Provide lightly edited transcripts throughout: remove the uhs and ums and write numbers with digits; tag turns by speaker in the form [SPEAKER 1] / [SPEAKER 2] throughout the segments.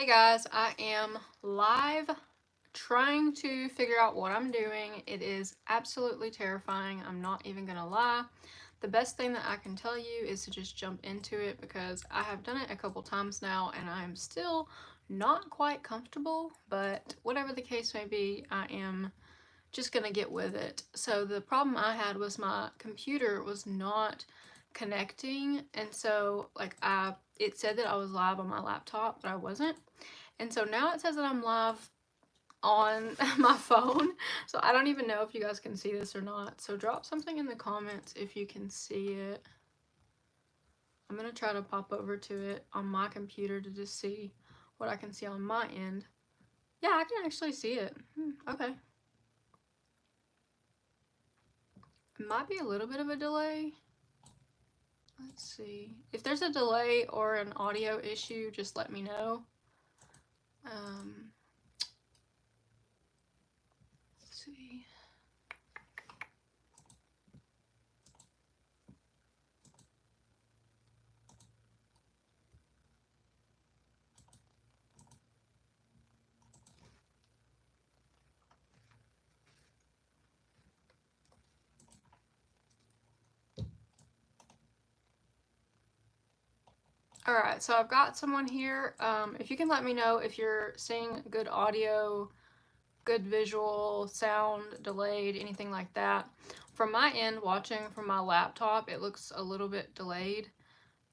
[SPEAKER 1] Hey guys, I am live trying to figure out what I'm doing. It is absolutely terrifying. I'm not even gonna lie. The best thing that I can tell you is to just jump into it because I have done it a couple times now and I'm still not quite comfortable, but whatever the case may be, I am just gonna get with it. So the problem I had was my computer was not connecting, and so it said that I was live on my laptop, but I wasn't. And so now it says that I'm live on my phone. So I don't even know if you guys can see this or not. So drop something in the comments if you can see it. I'm gonna try to pop over to it on my computer to just see what I can see on my end. Yeah, I can actually see it. Okay. It might be a little bit of a delay. Let's see. If there's a delay or an audio issue, just let me know. Let's see. Alright, so I've got someone here. If you can let me know if you're seeing good audio, good visual, sound, delayed, anything like that. From my end, watching from my laptop, it looks a little bit delayed.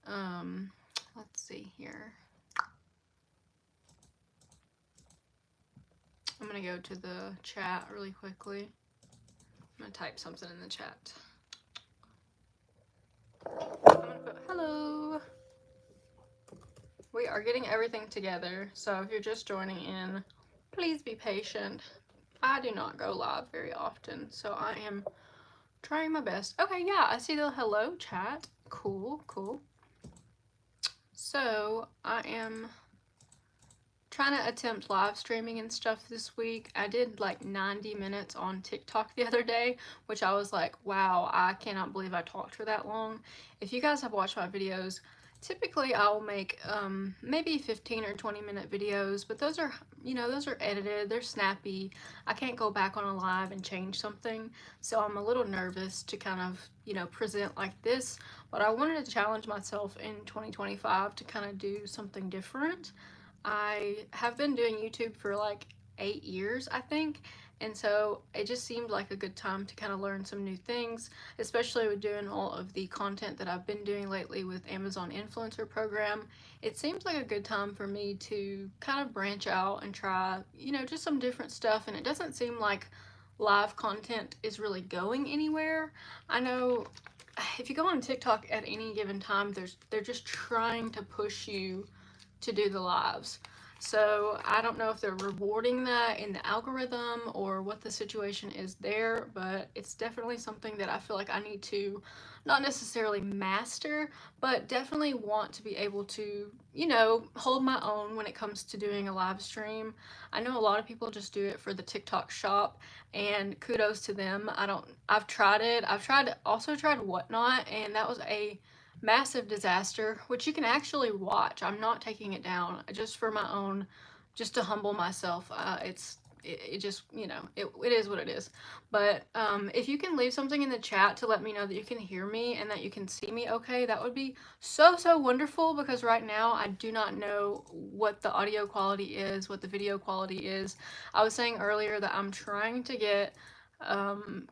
[SPEAKER 1] Let's see here. I'm gonna go to the chat really quickly. I'm gonna type something in the chat. I'm gonna put hello. We are getting everything together, so if you're just joining in, please be patient. I do not go live very often, so I am trying my best. Okay, yeah, I see the hello chat. Cool, cool. So I am trying to attempt live streaming and stuff this week. I did like 90 minutes on TikTok the other day, which I was like, wow, I cannot believe I talked for that long. If you guys have watched my videos, typically I'll make maybe 15 or 20-minute videos, but those are, those are edited, they're snappy. I can't go back on a live and change something, so I'm a little nervous to kind of, present like this, but I wanted to challenge myself in 2025 to kind of do something different. I have been doing YouTube for like 8 years, I think, and so it just seemed like a good time to kind of learn some new things, especially with doing all of the content that I've been doing lately with Amazon Influencer Program. It seems like a good time for me to kind of branch out and try, just some different stuff, and it doesn't seem like live content is really going anywhere. I know if you go on TikTok at any given time, they're just trying to push you to do the lives. So I don't know if they're rewarding that in the algorithm or what the situation is there, but it's definitely something that I feel like I need to not necessarily master, but definitely want to be able to, hold my own when it comes to doing a live stream. I know a lot of people just do it for the TikTok shop, and kudos to them. I've tried it. Also tried Whatnot, and that was a massive disaster, which you can actually watch. I'm not taking it down just for my own, just to humble myself. It just, it is what it is. But if you can leave something in the chat to let me know that you can hear me and that you can see me okay, that would be so wonderful, because right now I do not know what the audio quality is, what the video quality is. I was saying earlier that I'm trying to get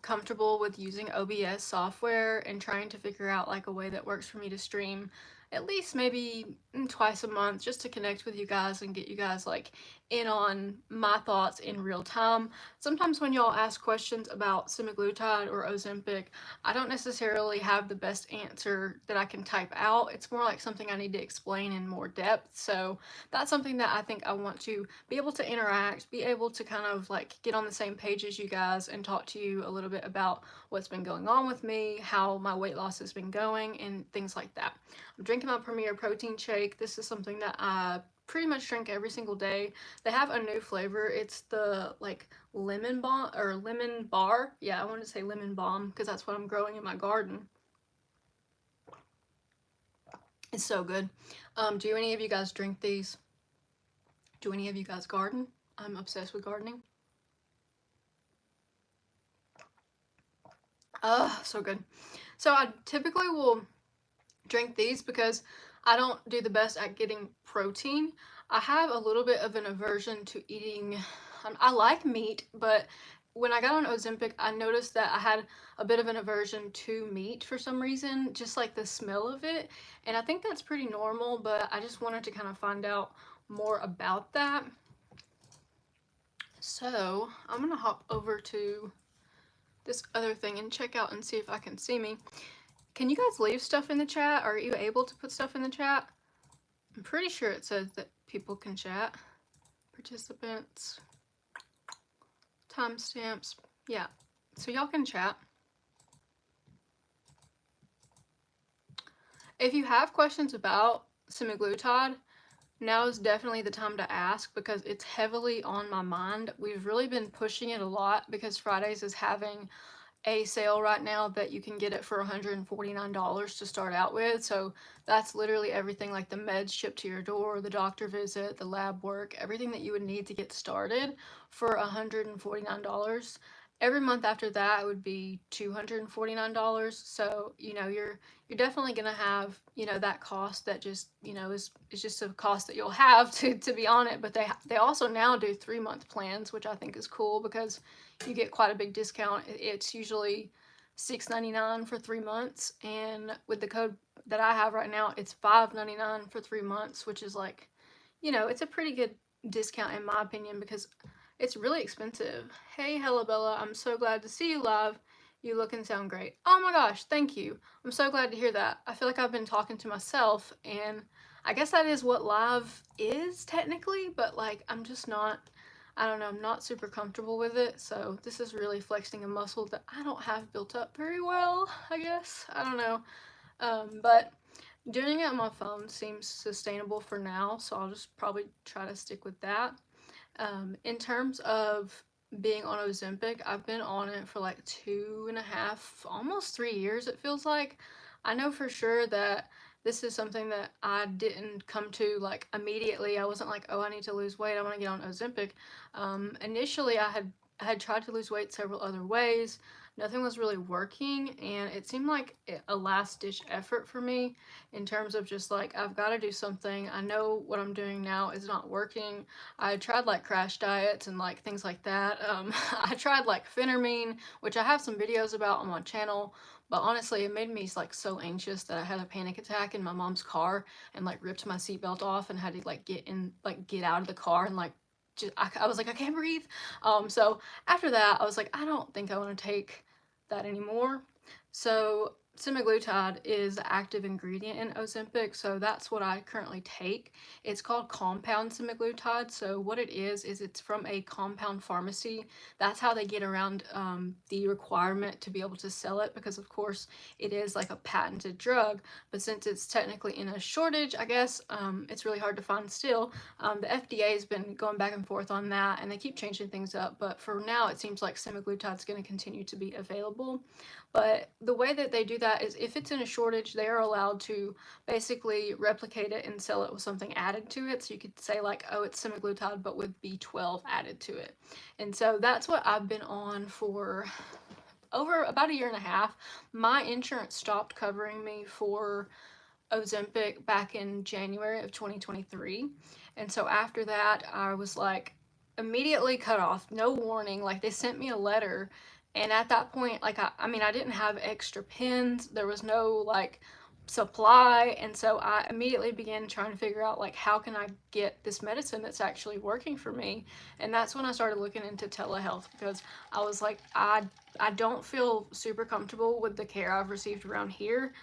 [SPEAKER 1] comfortable with using OBS software and trying to figure out like a way that works for me to stream at least maybe twice a month, just to connect with you guys and get you guys like in on my thoughts in real time. Sometimes when y'all ask questions about semaglutide or Ozempic, I don't necessarily have the best answer that I can type out. It's more like something I need to explain in more depth. So that's something that I think I want to be able to interact, be able to kind of like get on the same page as you guys and talk to you a little bit about what's been going on with me, how my weight loss has been going, and things like that. I'm drinking my Premier protein shake. This is something that I pretty much drink every single day. They have a new flavor. It's the like lemon bomb or lemon bar. Yeah, I wanted to say lemon balm because that's what I'm growing in my garden. It's so good. Do any of you guys drink these? Do any of you guys garden? I'm obsessed with gardening. So good. So I typically will drink these because I don't do the best at getting protein. I have a little bit of an aversion to eating, I like meat, but when I got on Ozempic, I noticed that I had a bit of an aversion to meat for some reason, just like the smell of it. And I think that's pretty normal, but I just wanted to kind of find out more about that. So I'm gonna hop over to this other thing and check out and see if I can see me. Can you guys leave stuff in the chat? Are you able to put stuff in the chat? I'm pretty sure it says that people can chat. Participants, timestamps, yeah. So y'all can chat. If you have questions about semaglutide, now is definitely the time to ask because it's heavily on my mind. We've really been pushing it a lot because Fridays is having a sale right now that you can get it for $149 to start out with. So that's literally everything, like the meds shipped to your door, the doctor visit, the lab work, everything that you would need to get started for $149. Every month after that it would be $249. So you're definitely gonna have that cost that just is just a cost that you'll have to be on it. But they also now do 3-month plans, which I think is cool because you get quite a big discount. It's usually $6.99 for 3 months, and with the code that I have right now, it's $5.99 for 3 months, which is like, it's a pretty good discount in my opinion because it's really expensive. Hey, Hella Bella, I'm so glad to see you live. You look and sound great. Oh my gosh, thank you. I'm so glad to hear that. I feel like I've been talking to myself, and I guess that is what live is technically, but like I'm just not, I don't know, I'm not super comfortable with it. So this is really flexing a muscle that I don't have built up very well, I guess. I don't know. But doing it on my phone seems sustainable for now, so I'll just probably try to stick with that. In terms of being on Ozempic, I've been on it for like 2.5, almost 3 years, it feels like. I know for sure that this is something that I didn't come to like immediately. I wasn't like, oh, I need to lose weight, I want to get on Ozempic. Initially, I had tried to lose weight several other ways. Nothing was really working, and it seemed like a last-ditch effort for me in terms of just like, I've got to do something. I know what I'm doing now is not working. I tried like crash diets and like things like that. I tried like phentermine, which I have some videos about on my channel, but honestly it made me like so anxious that I had a panic attack in my mom's car and like ripped my seatbelt off and had to like get out of the car and like I was like, I can't breathe. So after that I was like, I don't think I want to take that anymore. So semaglutide is the active ingredient in Ozempic, so that's what I currently take. It's called compound semaglutide. So what it is it's from a compound pharmacy. That's how they get around the requirement to be able to sell it, because of course it is like a patented drug, but since it's technically in a shortage, I guess, it's really hard to find still. The FDA has been going back and forth on that, and they keep changing things up, but for now it seems like semaglutide is going to continue to be available. But the way that they do that is if it's in a shortage, they are allowed to basically replicate it and sell it with something added to it. So you could say like, oh, it's semaglutide, but with B12 added to it. And so that's what I've been on for over about 1.5 years. My insurance stopped covering me for Ozempic back in January of 2023. And so after that, I was like immediately cut off, no warning. Like they sent me a letter, and at that point, like I mean I didn't have extra pens, there was no like supply, and so I immediately began trying to figure out like, how can I get this medicine that's actually working for me. And that's when I started looking into telehealth, because I was like, I don't feel super comfortable with the care I've received around here.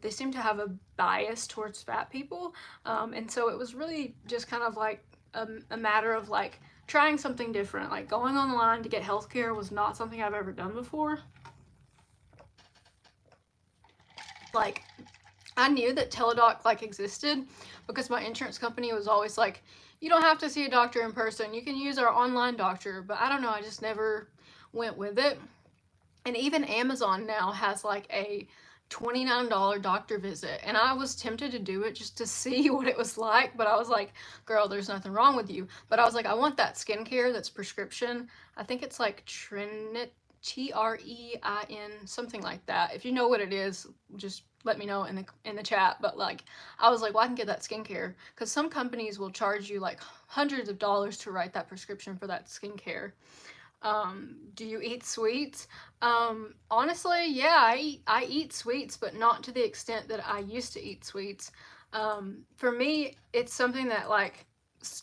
[SPEAKER 1] They seem to have a bias towards fat people, and so it was really just kind of like a matter of like trying something different. Like going online to get healthcare was not something I've ever done before. Like I knew that Teladoc like existed because my insurance company was always like, you don't have to see a doctor in person, you can use our online doctor, but I don't know, I just never went with it. And even Amazon now has like a $29 doctor visit, and I was tempted to do it just to see what it was like, but I was like, girl, there's nothing wrong with you. But I was like, I want that skincare that's prescription. I think it's like Trein, something like that. If you know what it is, just let me know in the chat. But like, I was like, well, I can get that skincare because some companies will charge you like hundreds of dollars to write that prescription for that skincare. Do you eat sweets? Honestly, yeah, I eat sweets, but not to the extent that I used to eat sweets. For me, it's something that like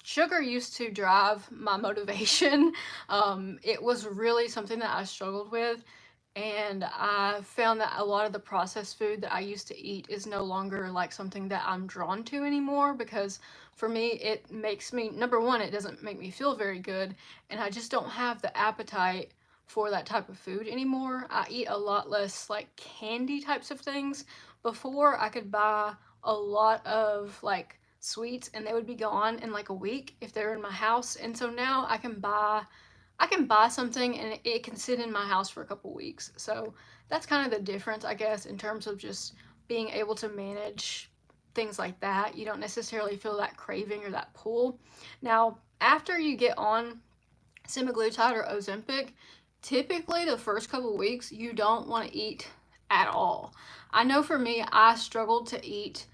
[SPEAKER 1] sugar used to drive my motivation. It was really something that I struggled with. And I found that a lot of the processed food that I used to eat is no longer like something that I'm drawn to anymore because for me, it makes me, number one, it doesn't make me feel very good. And I just don't have the appetite for that type of food anymore. I eat a lot less like candy types of things. Before, I could buy a lot of like sweets and they would be gone in like a week if they're in my house. And so now I can buy something and it can sit in my house for a couple weeks. So that's kind of the difference, I guess, in terms of just being able to manage things like that. You don't necessarily feel that craving or that pull. Now, after you get on semaglutide or Ozempic, typically the first couple weeks you don't want to eat at all. I know for me, I struggled to eat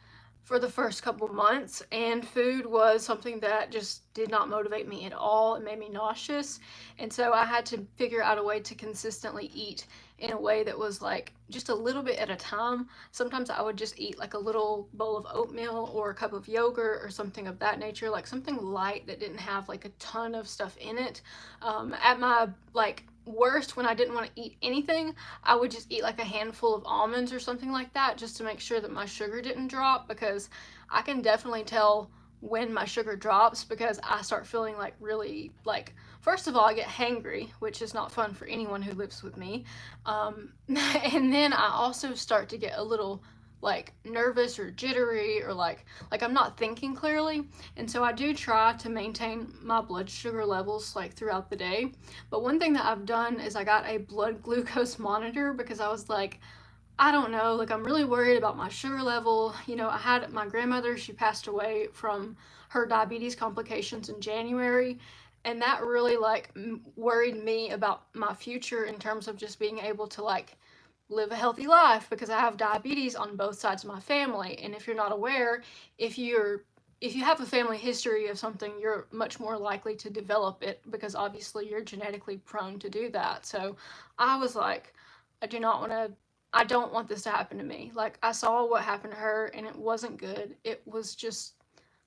[SPEAKER 1] for the first couple months, and food was something that just did not motivate me at all. It made me nauseous, and so I had to figure out a way to consistently eat in a way that was like just a little bit at a time. Sometimes I would just eat like a little bowl of oatmeal or a cup of yogurt or something of that nature, like something light that didn't have like a ton of stuff in it. At my like worst, when I didn't want to eat anything, I would just eat like a handful of almonds or something like that just to make sure that my sugar didn't drop, because I can definitely tell when my sugar drops because I start feeling like really like, first of all, I get hangry, which is not fun for anyone who lives with me. And then I also start to get a little like nervous or jittery, or like I'm not thinking clearly. And so I do try to maintain my blood sugar levels like throughout the day. But one thing that I've done is I got a blood glucose monitor because I was like, I don't know, like I'm really worried about my sugar level. You know, I had my grandmother, she passed away from her diabetes complications in January, and that really like worried me about my future in terms of just being able to like live a healthy life, because I have diabetes on both sides of my family. And if you're not aware, if you're if you have a family history of something, you're much more likely to develop it because obviously you're genetically prone to do that. So I was like, I do not want to I don't want this to happen to me. Like, I saw what happened to her and it wasn't good. It was just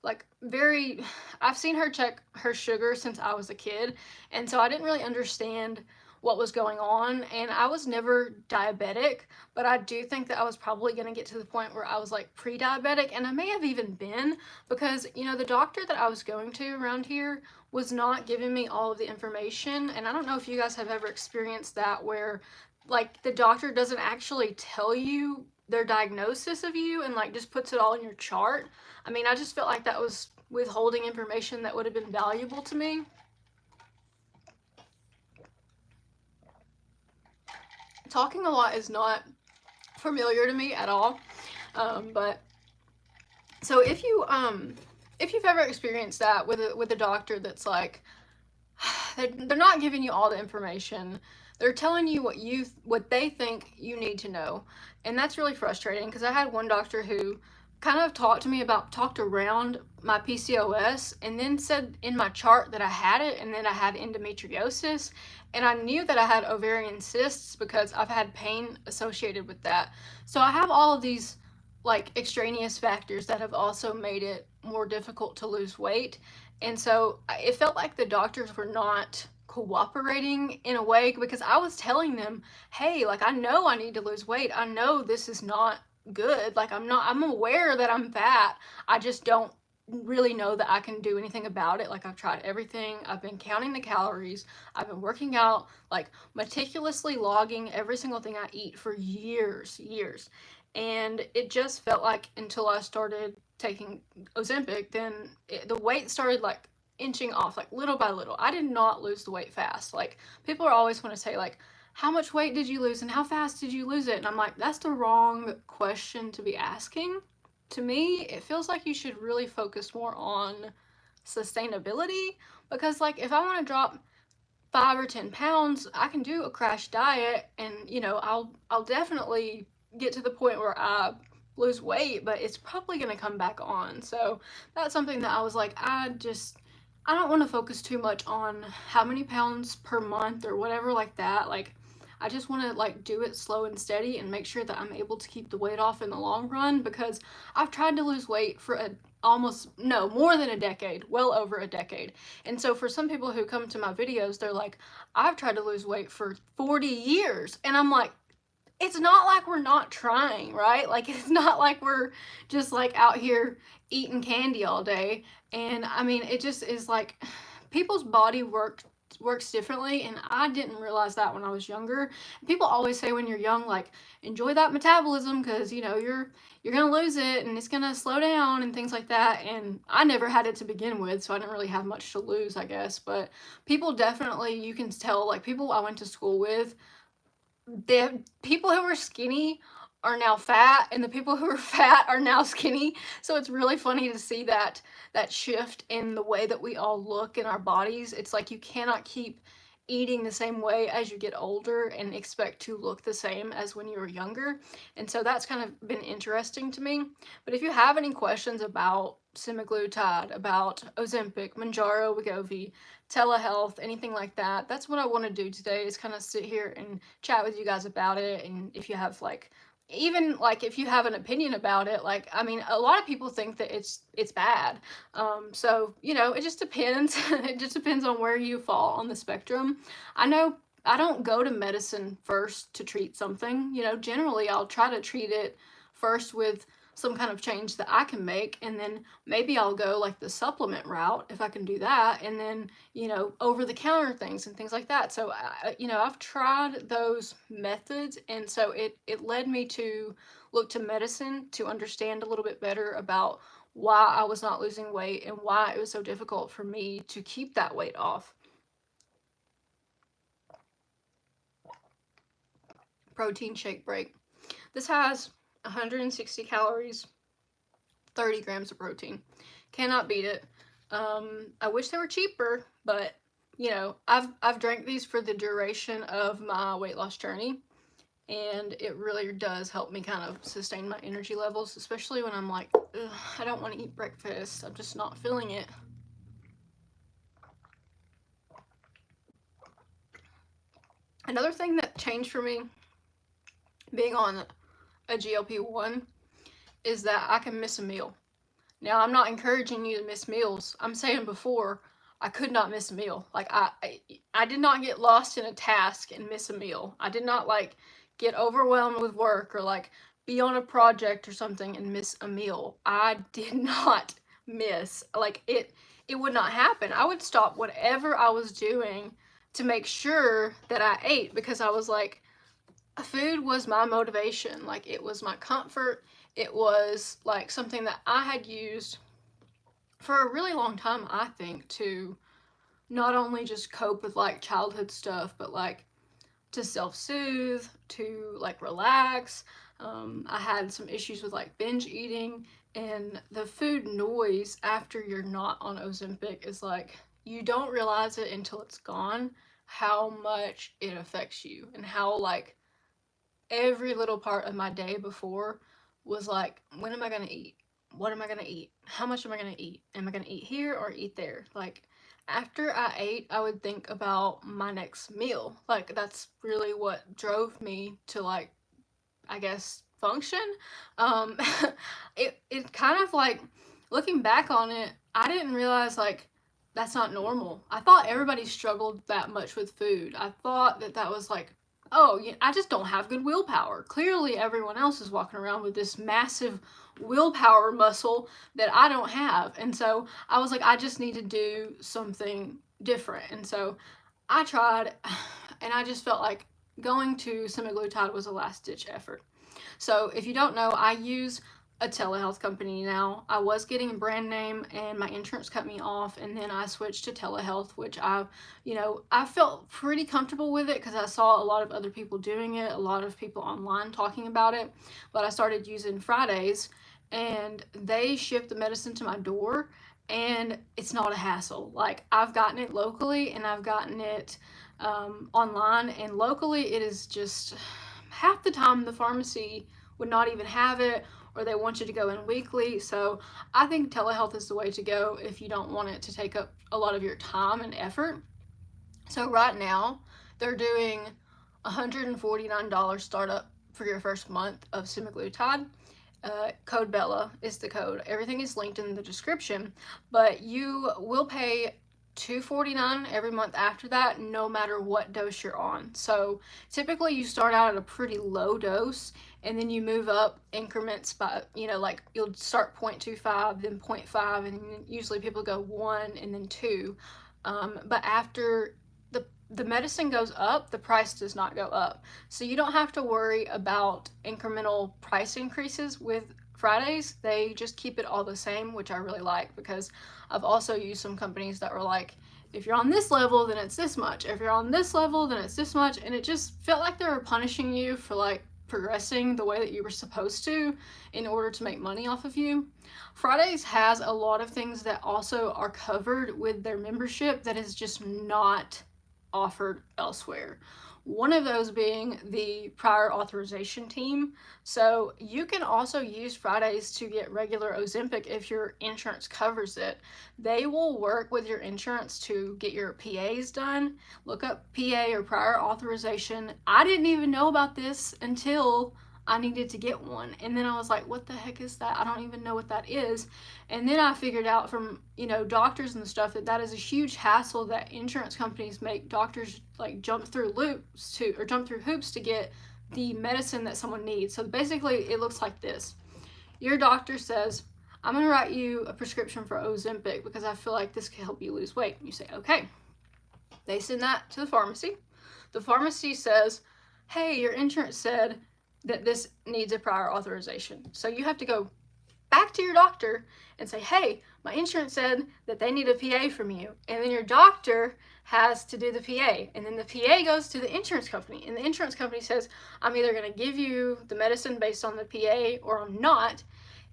[SPEAKER 1] like very, I've seen her check her sugar since I was a kid, and so I didn't really understand what was going on. And I was never diabetic, but I do think that I was probably going to get to the point where I was like pre-diabetic, and I may have even been, because you know the doctor that I was going to around here was not giving me all of the information. And I don't know if you guys have ever experienced that, where like the doctor doesn't actually tell you their diagnosis of you and like just puts it all in your chart. I mean, I just felt like that was withholding information that would have been valuable to me. Talking a lot is not familiar to me at all. But so if you've ever experienced that with a doctor that's like, they're not giving you all the information. They're telling you what they think you need to know. And that's really frustrating, because I had one doctor who kind of talked around my PCOS and then said in my chart that I had it and then I had endometriosis. And I knew that I had ovarian cysts because I've had pain associated with that. So I have all of these like extraneous factors that have also made it more difficult to lose weight. And so it felt like the doctors were not cooperating in a way, because I was telling them, hey, like I know I need to lose weight. I know this is not good. Like I'm aware that I'm fat. I just don't really know that I can do anything about it. Like I've tried everything. I've been counting the calories. I've been working out, like meticulously logging every single thing I eat for years. And it just felt like until I started taking Ozempic, then the weight started like inching off, like little by little. I did not lose the weight fast. Like people are always want to say like, how much weight did you lose and how fast did you lose it? And I'm like, that's the wrong question to be asking. To me, it feels like you should really focus more on sustainability, because like if I want to drop 5 or 10 pounds, I can do a crash diet, and I'll definitely get to the point where I lose weight, but it's probably gonna come back on. So that's something that I was like, I don't want to focus too much on how many pounds per month or whatever like that. Like I just want to like do it slow and steady and make sure that I'm able to keep the weight off in the long run, because I've tried to lose weight for almost, no, more than a decade, well over a decade. And so for some people who come to my videos, they're like, I've tried to lose weight for 40 years. And I'm like, it's not like we're not trying, right? Like it's not like we're just like out here eating candy all day. And I mean, it just is like people's body works differently, and I didn't realize that when I was younger. People always say when you're young, like, enjoy that metabolism, because you're gonna lose it and it's gonna slow down and things like that. And I never had it to begin with, so I didn't really have much to lose, I guess. But people definitely, you can tell, like people I went to school with, the people who were skinny are now fat, and the people who are fat are now skinny. So it's really funny to see that shift in the way that we all look in our bodies. It's like you cannot keep eating the same way as you get older and expect to look the same as when you were younger. And so that's kind of been interesting to me. But if you have any questions about semaglutide, about Ozempic, Manjaro, Wegovy, telehealth, anything like that, that's what I want to do today, is kind of sit here and chat with you guys about it. And if you have like, even like if you have an opinion about it, like I mean, a lot of people think that it's bad. So it just depends. It just depends on where you fall on the spectrum. I know I don't go to medicine first to treat something. Generally I'll try to treat it first with some kind of change that I can make, and then maybe I'll go like the supplement route if I can do that, and then over the counter things and things like that. So I've tried those methods, and so it led me to look to medicine to understand a little bit better about why I was not losing weight and why it was so difficult for me to keep that weight off. Protein shake break. This has 160 calories, 30 grams of protein. Cannot beat it. I wish they were cheaper, but I've drank these for the duration of my weight loss journey, and it really does help me kind of sustain my energy levels, especially when I'm like, I don't want to eat breakfast. I'm just not feeling it. Another thing that changed for me being on a GLP-1 is that I can miss a meal. Now, I'm not encouraging you to miss meals. I'm saying before, I could not miss a meal. Like I did not get lost in a task and miss a meal. I did not like get overwhelmed with work or like be on a project or something and miss a meal. I did not miss. Like it would not happen. I would stop whatever I was doing to make sure that I ate, because I was like, food was my motivation. Like it was my comfort. It was like something that I had used for a really long time, I think, to not only just cope with like childhood stuff, but like to self-soothe, to like relax. I had some issues with like binge eating, and the food noise after you're not on Ozempic is like, you don't realize it until it's gone, how much it affects you, and how like every little part of my day before was like, when am I gonna eat? What am I gonna eat? How much am I gonna eat? Am I gonna eat here or eat there? Like, after I ate, I would think about my next meal. Like, that's really what drove me to, like, I guess, function. Um, it kind of like, looking back on it, I didn't realize, like, that's not normal. I thought everybody struggled that much with food. I thought that was like, oh, yeah, I just don't have good willpower. Clearly, everyone else is walking around with this massive willpower muscle that I don't have. And so I was like, I just need to do something different. And so I tried, and I just felt like going to semaglutide was a last ditch effort. So if you don't know, I use a telehealth company now. I was getting a brand name and my insurance cut me off, and then I switched to telehealth, which I felt pretty comfortable with it because I saw a lot of other people doing it, a lot of people online talking about it. But I started using Fridays, and they ship the medicine to my door, and it's not a hassle. Like, I've gotten it locally and I've gotten it online, and locally it is just half the time the pharmacy would not even have it, or they want you to go in weekly. So I think telehealth is the way to go if you don't want it to take up a lot of your time and effort. So right now they're doing $149 startup for your first month of semaglutide. Code Bella is the code. Everything is linked in the description, but you will pay $249 every month after that, no matter what dose you're on. So typically you start out at a pretty low dose, and then you move up increments by, like you'll start 0.25, then 0.5, and usually people go 1 and then 2. But after the medicine goes up, the price does not go up. So you don't have to worry about incremental price increases with Fridays. They just keep it all the same, which I really like, because I've also used some companies that were like, if you're on this level, then it's this much. If you're on this level, then it's this much. And it just felt like they were punishing you for like progressing the way that you were supposed to in order to make money off of you. Fridays has a lot of things that also are covered with their membership that is just not offered elsewhere. One of those being the prior authorization team. So you can also use Fridays to get regular Ozempic if your insurance covers it. They will work with your insurance to get your PAs done. Look up PA or prior authorization. I didn't even know about this until I needed to get one. And then I was like, what the heck is that? I don't even know what that is. And then I figured out from, doctors and stuff that is a huge hassle that insurance companies make doctors like jump through hoops to get the medicine that someone needs. So basically it looks like this. Your doctor says, I'm going to write you a prescription for Ozempic because I feel like this can help you lose weight. And you say, okay. They send that to the pharmacy. The pharmacy says, hey, your insurance said that this needs a prior authorization. So you have to go back to your doctor and say, hey, my insurance said that they need a PA from you. And then your doctor has to do the PA. And then the PA goes to the insurance company. And the insurance company says, I'm either going to give you the medicine based on the PA or I'm not.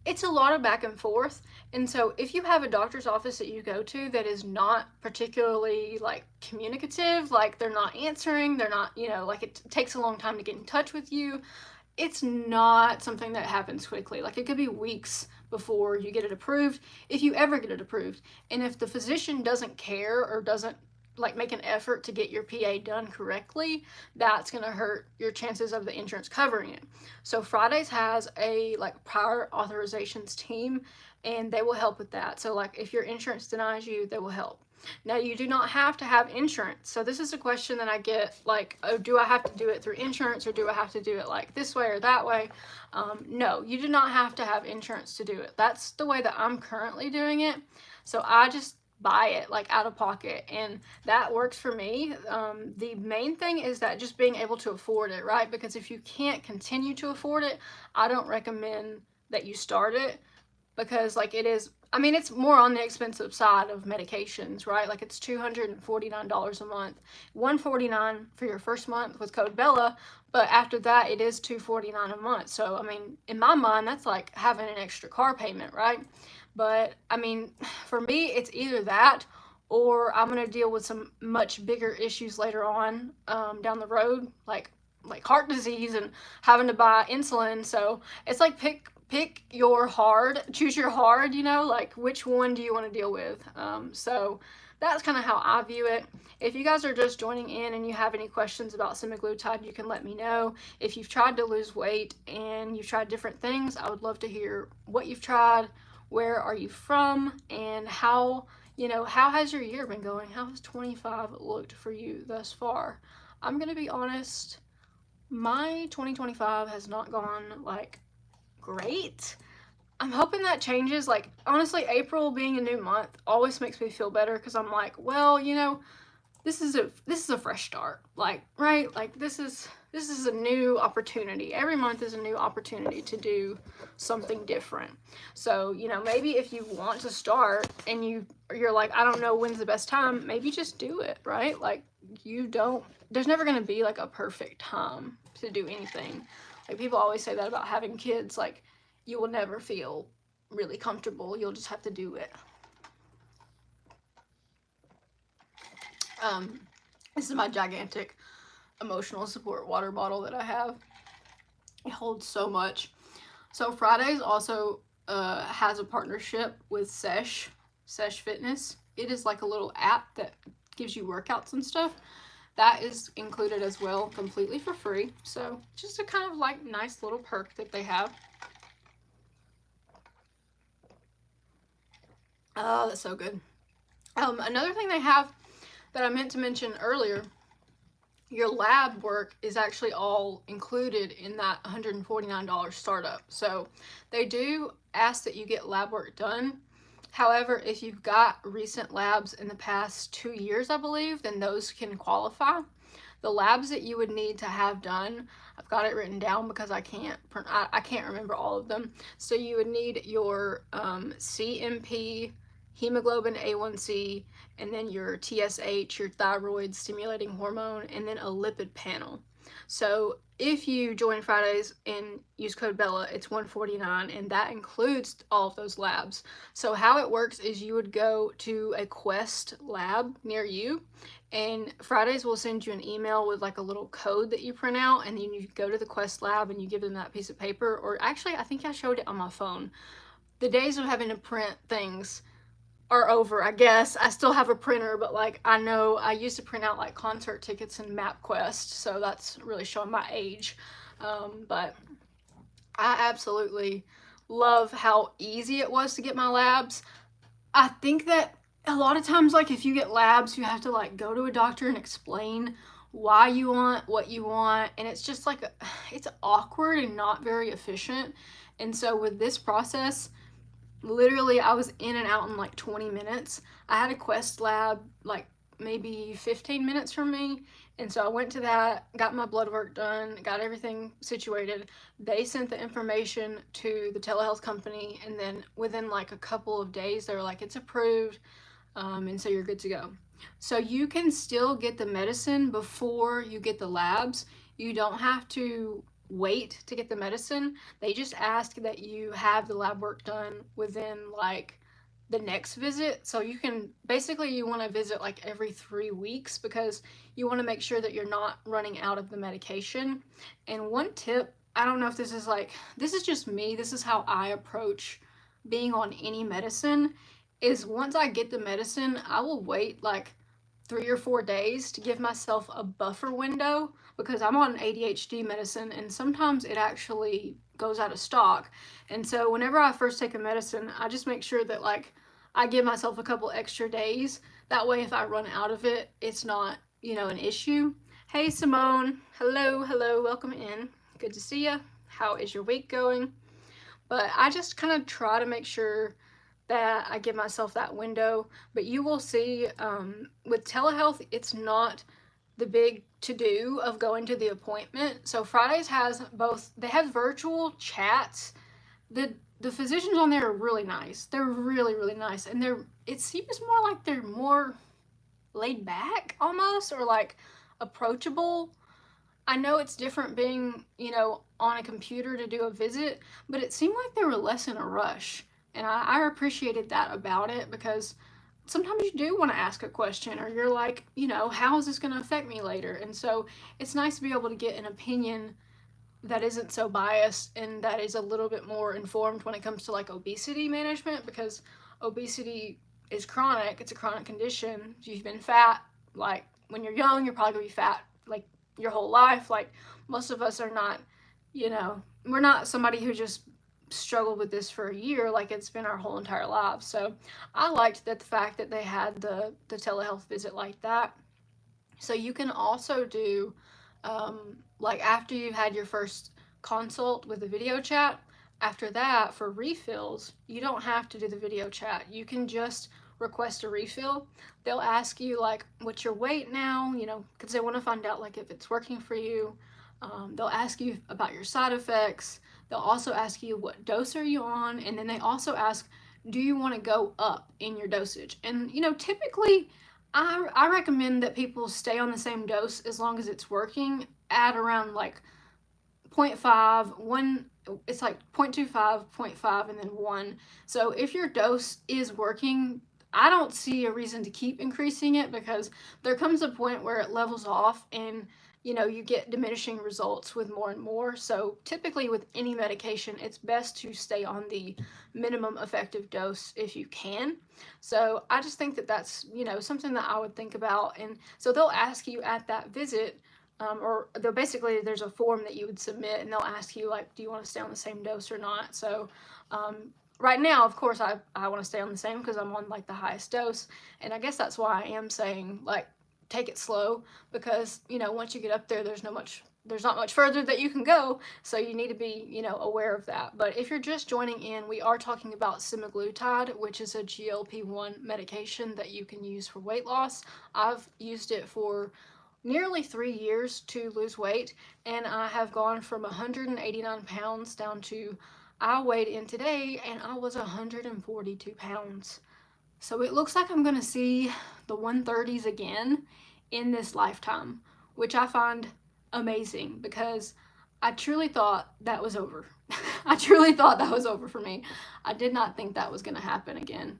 [SPEAKER 1] It's a lot of back and forth. And so if you have a doctor's office that you go to that is not particularly like communicative, like they're not answering, they're not, like it takes a long time to get in touch with you, it's not something that happens quickly. Like it could be weeks before you get it approved, if you ever get it approved. And if the physician doesn't care or doesn't like make an effort to get your PA done correctly, that's going to hurt your chances of the insurance covering it. So Fridays has a like prior authorizations team, and they will help with that. So like if your insurance denies you, they will help. Now, you do not have to have insurance. So this is a question that I get, like, oh, do I have to do it through insurance, or do I have to do it like this way or that way? No, you do not have to have insurance to do it. That's the way that I'm currently doing it. So I just buy it like out of pocket, and that works for me. The main thing is that just being able to afford it, right? Because if you can't continue to afford it, I don't recommend that you start it, because like it's more on the expensive side of medications, right? Like it's $249 a month, $149 for your first month with code Bella, but after that it is $249 a month. So in my mind, that's like having an extra car payment, right? But for me, it's either that or I'm gonna deal with some much bigger issues later on down the road, like heart disease and having to buy insulin. So it's like pick your hard, choose your hard, like which one do you want to deal with? So that's kind of how I view it. If you guys are just joining in and you have any questions about semaglutide, you can let me know. If you've tried to lose weight and you've tried different things, I would love to hear what you've tried, where are you from, and how has your year been going? How has 25 looked for you thus far? I'm gonna be honest, my 2025 has not gone like great. I'm hoping that changes. Like honestly, April being a new month always makes me feel better, because I'm like, well, this is a fresh start, like, right? Like, this is a new opportunity. Every month is a new opportunity to do something different. So, you know, maybe if you want to start and you're like, I don't know when's the best time, maybe just do it, right? Like, there's never going to be like a perfect time to do anything. Like, people always say that about having kids, like, you will never feel really comfortable. You'll just have to do it. This is my gigantic emotional support water bottle that I have. It holds so much. So Fridays also has a partnership with Sesh Fitness. It is like a little app that gives you workouts and stuff. That is included as well, completely for free. So just a kind of like nice little perk that they have. Oh, that's so good. Another thing they have that I meant to mention earlier, your lab work is actually all included in that $149 startup. So they do ask that you get lab work done. However, if you've got recent labs in the past 2 years, I believe, then those can qualify. The labs that you would need to have done, I've got it written down because I can't remember all of them. So you would need your CMP, hemoglobin A1C, and then your TSH, your thyroid stimulating hormone, and then a lipid panel. So if you join Fridays and use code Bella, it's $149, and that includes all of those labs. So how it works is you would go to a Quest lab near you, and Fridays will send you an email with like a little code that you print out, and then you go to the Quest lab and you give them that piece of paper. Or actually, I think I showed it on my phone. The days of having to print things are over, I guess. I still have a printer, but like, I know I used to print out like concert tickets in MapQuest, so that's really showing my age. But I absolutely love how easy it was to get my labs. I think that a lot of times, like, if you get labs, you have to like go to a doctor and explain why you want what you want, and it's just like it's awkward and not very efficient. And so with this process, literally I was in and out in like 20 minutes. I had a Quest lab like maybe 15 minutes from me, and so I went to that, got my blood work done, got everything situated. They sent the information to the telehealth company, and then within like a couple of days they were like, it's approved, and so you're good to go. So you can still get the medicine before you get the labs. You don't have to wait to get the medicine. They just ask that you have the lab work done within like the next visit. So you can basically, you want to visit like every 3 weeks because you want to make sure that you're not running out of the medication. And one tip, I don't know if this is like, this is just me, this is how I approach being on any medicine, is once I get the medicine, I will wait like 3 or 4 days to give myself a buffer window, because I'm on ADHD medicine and sometimes it actually goes out of stock. And so whenever I first take a medicine, I just make sure that like I give myself a couple extra days. That way if I run out of it, it's not, you know, an issue. Hey Simone, hello, welcome in. Good to see you. How is your week going? But I just kind of try to make sure that I give myself that window. But you will see with telehealth, it's not the big to-do of going to the appointment. So Fridays has both, they have virtual chats. The physicians on there are really nice. They're really, really nice. And it seems more like they're more laid back almost, or like approachable. I know it's different being, you know, on a computer to do a visit, but it seemed like they were less in a rush. And I appreciated that about it, because sometimes you do want to ask a question, or you're like, you know, how is this going to affect me later? And so it's nice to be able to get an opinion that isn't so biased and that is a little bit more informed when it comes to like obesity management, because obesity is chronic. It's a chronic condition. If you've been fat, like when you're young, you're probably going to be fat like your whole life. Like most of us are not, you know, we're not somebody who just struggled with this for a year. Like it's been our whole entire lives. So I liked that the fact that they had the telehealth visit like that. So you can also do like after you had your first consult with the video chat, after that for refills, you don't have to do the video chat. You can just request a refill, they'll ask you like, what's your weight now, you know, because they want to find out like if it's working for you. They'll ask you about your side effects. They'll also ask you what dose are you on, and then they also ask, do you want to go up in your dosage? And you know, typically I recommend that people stay on the same dose as long as it's working at around like 0.5, 1, it's like 0.25, 0.5, and then 1. So if your dose is working, I don't see a reason to keep increasing it, because there comes a point where it levels off and you know you get diminishing results with more and more. So typically with any medication, it's best to stay on the minimum effective dose if you can. So I just think that that's, you know, something that I would think about. And so they'll ask you at that visit, or they'll basically, there's a form that you would submit, and they'll ask you like, do you want to stay on the same dose or not? So right now, of course, I want to stay on the same because I'm on like the highest dose, and I guess that's why I am saying like take it slow, because you know once you get up there, there's not much further that you can go, so you need to be, you know, aware of that. But if you're just joining in, we are talking about Semaglutide, which is a GLP-1 medication that you can use for weight loss. I've used it for nearly 3 years to lose weight, and I have gone from 189 pounds down to, I weighed in today and I was 142 pounds. So it looks like I'm gonna see the 130s again in this lifetime, which I find amazing, because I truly thought that was over. I truly thought that was over for me. I did not think that was gonna happen again.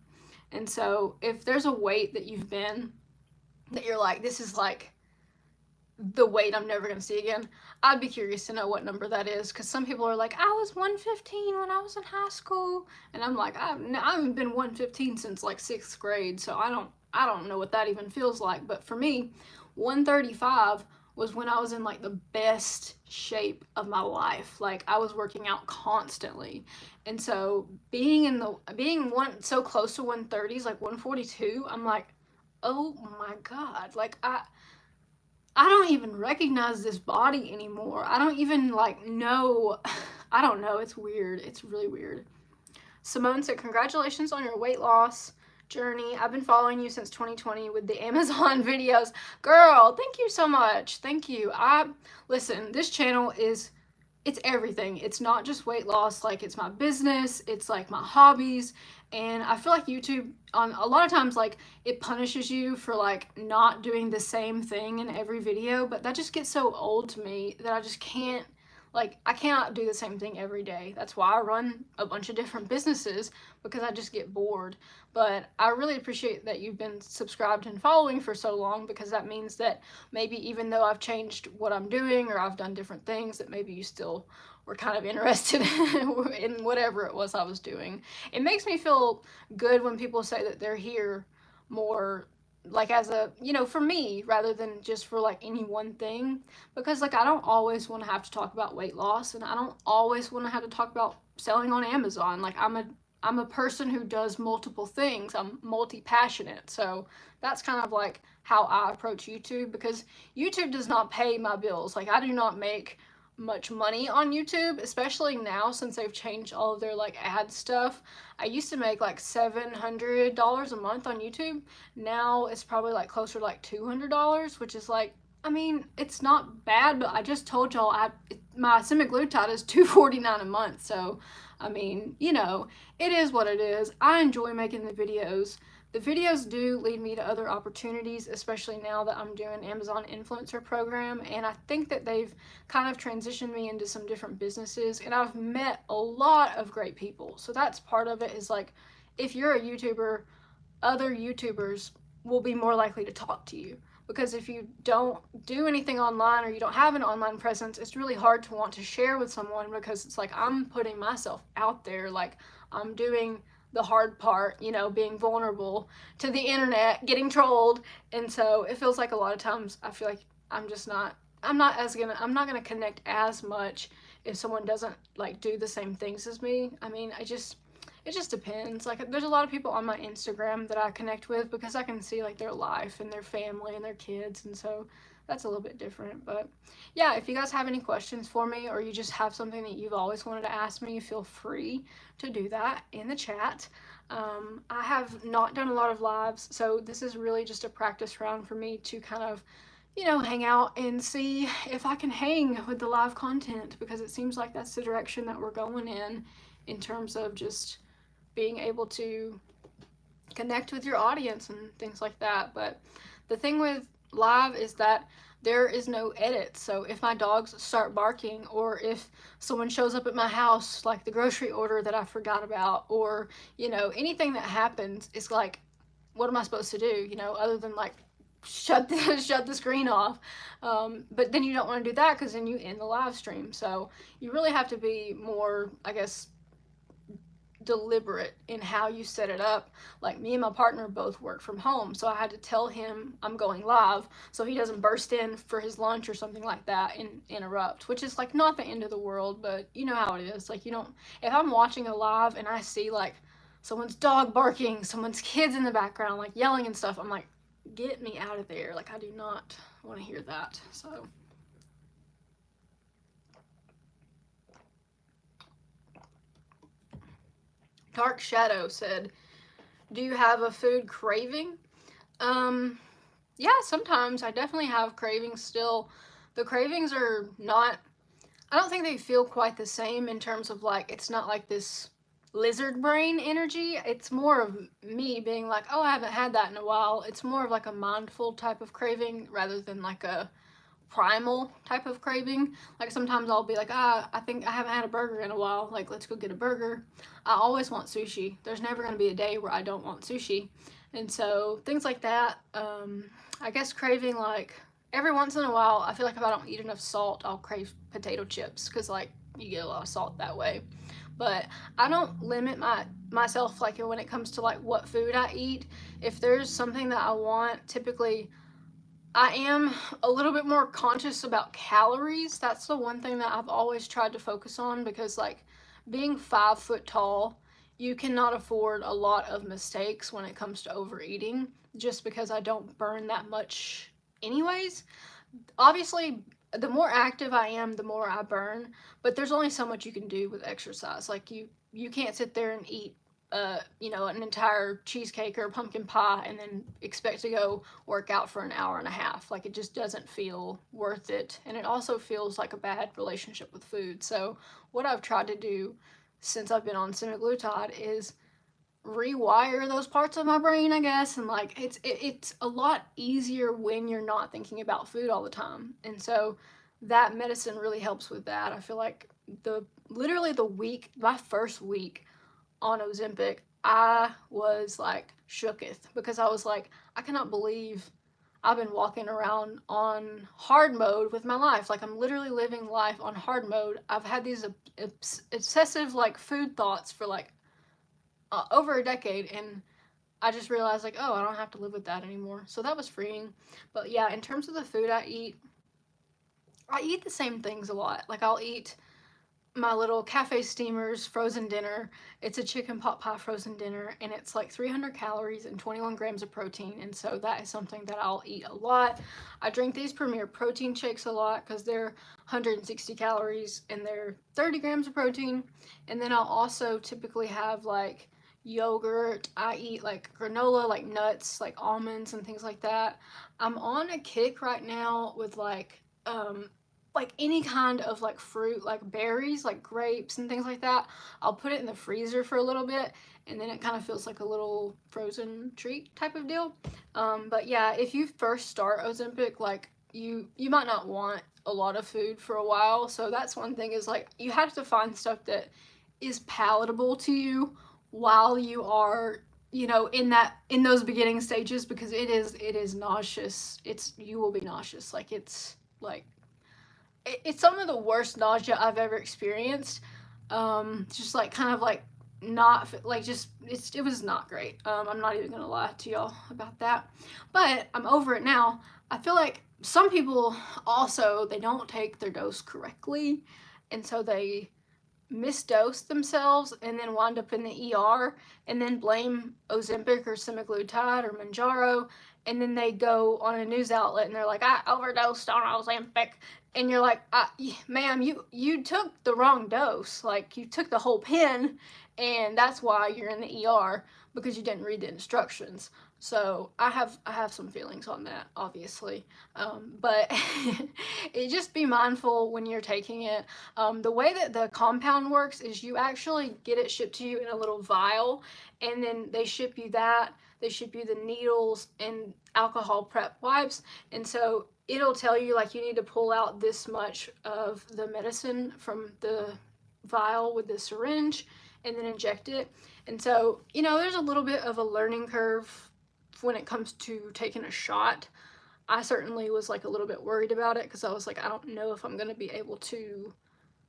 [SPEAKER 1] And so if there's a weight that you've been, that you're like, this is like the weight I'm never gonna see again, I'd be curious to know what number that is, because some people are like, I was 115 when I was in high school, and I'm like, I haven't been 115 since like 6th grade, so I don't know what that even feels like. But for me, 135 was when I was in like the best shape of my life. Like I was working out constantly, and so being so close to 130s, like 142, I'm like, oh my god, like I don't even recognize this body anymore. I don't even like know. I don't know. It's weird. It's really weird. Simone said, congratulations on your weight loss journey. I've been following you since 2020 with the Amazon videos. Girl, thank you so much. Thank you. Listen, this channel is, it's everything. It's not just weight loss, like it's my business, it's like my hobbies. And I feel like YouTube, on a lot of times, like it punishes you for like not doing the same thing in every video, but that just gets so old to me that I just can't, like I cannot do the same thing every day. That's why I run a bunch of different businesses, because I just get bored. But I really appreciate that you've been subscribed and following for so long, because that means that maybe even though I've changed what I'm doing or I've done different things, that maybe you still were kind of interested in whatever it was I was doing. It makes me feel good when people say that they're here more like as a, you know, for me rather than just for like any one thing, because like I don't always want to have to talk about weight loss, and I don't always want to have to talk about selling on Amazon. Like I'm a person who does multiple things. I'm multi-passionate. So that's kind of like how I approach YouTube, because YouTube does not pay my bills. Like I do not make much money on YouTube, especially now since they've changed all of their like ad stuff. I used to make like $700 a month on YouTube. Now it's probably like closer to like $200, which is like, I mean, it's not bad, but I just told y'all my semaglutide is $249 a month. So, I mean, you know, it is what it is. I enjoy making the videos. The videos do lead me to other opportunities, especially now that I'm doing Amazon influencer program, and I think that they've kind of transitioned me into some different businesses, and I've met a lot of great people. So that's part of it, is like, if you're a YouTuber, other YouTubers will be more likely to talk to you, because if you don't do anything online or you don't have an online presence, it's really hard to want to share with someone, because it's like I'm putting myself out there, like I'm doing the hard part, you know, being vulnerable to the internet, getting trolled. And so it feels like a lot of times I feel like I'm not gonna connect as much if someone doesn't like do the same things as me. I mean, it just depends. Like there's a lot of people on my Instagram that I connect with because I can see like their life and their family and their kids, and so that's a little bit different. But yeah, if you guys have any questions for me, or you just have something that you've always wanted to ask me, feel free to do that in the chat. I have not done a lot of lives, so this is really just a practice round for me to kind of, hang out and see if I can hang with the live content, because it seems like that's the direction that we're going in terms of just being able to connect with your audience and things like that. But the thing with live is that there is no edit. So if my dogs start barking, or if someone shows up at my house, like the grocery order that I forgot about, or, anything that happens, is like, what am I supposed to do, other than like shut the screen off. But then you don't want to do that, because then you end the live stream. So you really have to be more, I guess, deliberate in how you set it up. Like, me and my partner both work from home, so I had to tell him I'm going live so he doesn't burst in for his lunch or something like that and interrupt, which is like not the end of the world, but you know how it is. Like, you don't, if I'm watching a live and I see like someone's dog barking, someone's kids in the background like yelling and stuff, I'm like, get me out of there. Like, I do not want to hear that. So Dark Shadow said, do you have a food craving? Yeah, sometimes I definitely have cravings still. The cravings are not, I don't think they feel quite the same in terms of like, it's not like this lizard brain energy. It's more of me being like, oh, I haven't had that in a while. It's more of like a mindful type of craving rather than like a primal type of craving. Like, sometimes I'll be like, I think I haven't had a burger in a while, like, let's go get a burger. I always want sushi. There's never going to be a day where I don't want sushi. And so things like that. I guess craving, like, every once in a while, I feel like if I don't eat enough salt, I'll crave potato chips, because like you get a lot of salt that way. But I don't limit myself, like, when it comes to like what food I eat. If there's something that I want, typically I am a little bit more conscious about calories. That's the one thing that I've always tried to focus on, because like, being 5 foot tall, you cannot afford a lot of mistakes when it comes to overeating, just because I don't burn that much anyways. Obviously, the more active I am, the more I burn, but there's only so much you can do with exercise. Like, you can't sit there and eat an entire cheesecake or pumpkin pie and then expect to go work out for an hour and a half. Like, it just doesn't feel worth it. And it also feels like a bad relationship with food. So what I've tried to do since I've been on semaglutide is rewire those parts of my brain, I guess. And like, it's a lot easier when you're not thinking about food all the time. And so that medicine really helps with that. I feel like literally my first week on Ozempic, I was like shooketh, because I was like, I cannot believe I've been walking around on hard mode with my life. Like, I'm literally living life on hard mode. I've had these obsessive like food thoughts for like over a decade, and I just realized like, oh, I don't have to live with that anymore. So that was freeing. But yeah, in terms of the food I eat the same things a lot. Like, I'll eat my little cafe steamers frozen dinner. It's a chicken pot pie frozen dinner, and it's like 300 calories and 21 grams of protein, and so that is something that I'll eat a lot. I drink these Premier protein shakes a lot, because they're 160 calories and they're 30 grams of protein. And then I'll also typically have like yogurt. I eat like granola, like nuts, like almonds and things like that. I'm on a kick right now with like any kind of like fruit, like berries, like grapes and things like that. I'll put it in the freezer for a little bit, and then it kind of feels like a little frozen treat type of deal. But yeah, if you first start Ozempic, like, you might not want a lot of food for a while. So that's one thing, is like, you have to find stuff that is palatable to you while you are in those beginning stages, because it is nauseous. You will be nauseous. Like, it's some of the worst nausea I've ever experienced. Just like, kind of like, not like, just it was not great. I'm not even gonna lie to y'all about that, but I'm over it now. I feel like some people also, they don't take their dose correctly, and so they misdose themselves and then wind up in the ER, and then blame Ozempic or semaglutide or Manjaro, and then they go on a news outlet and they're like, I overdosed on Ozempic. And you're like, ma'am, you took the wrong dose. Like, you took the whole pen, and that's why you're in the ER. because you didn't read the instructions. So I have some feelings on that, obviously, but it just be mindful when you're taking it. The way that the compound works is you actually get it shipped to you in a little vial, and then they ship you that. They ship you the needles and alcohol prep wipes, and so it'll tell you like you need to pull out this much of the medicine from the vial with the syringe and then inject it. And so, there's a little bit of a learning curve when it comes to taking a shot. I certainly was like a little bit worried about it because I was like, I don't know if I'm going to be able to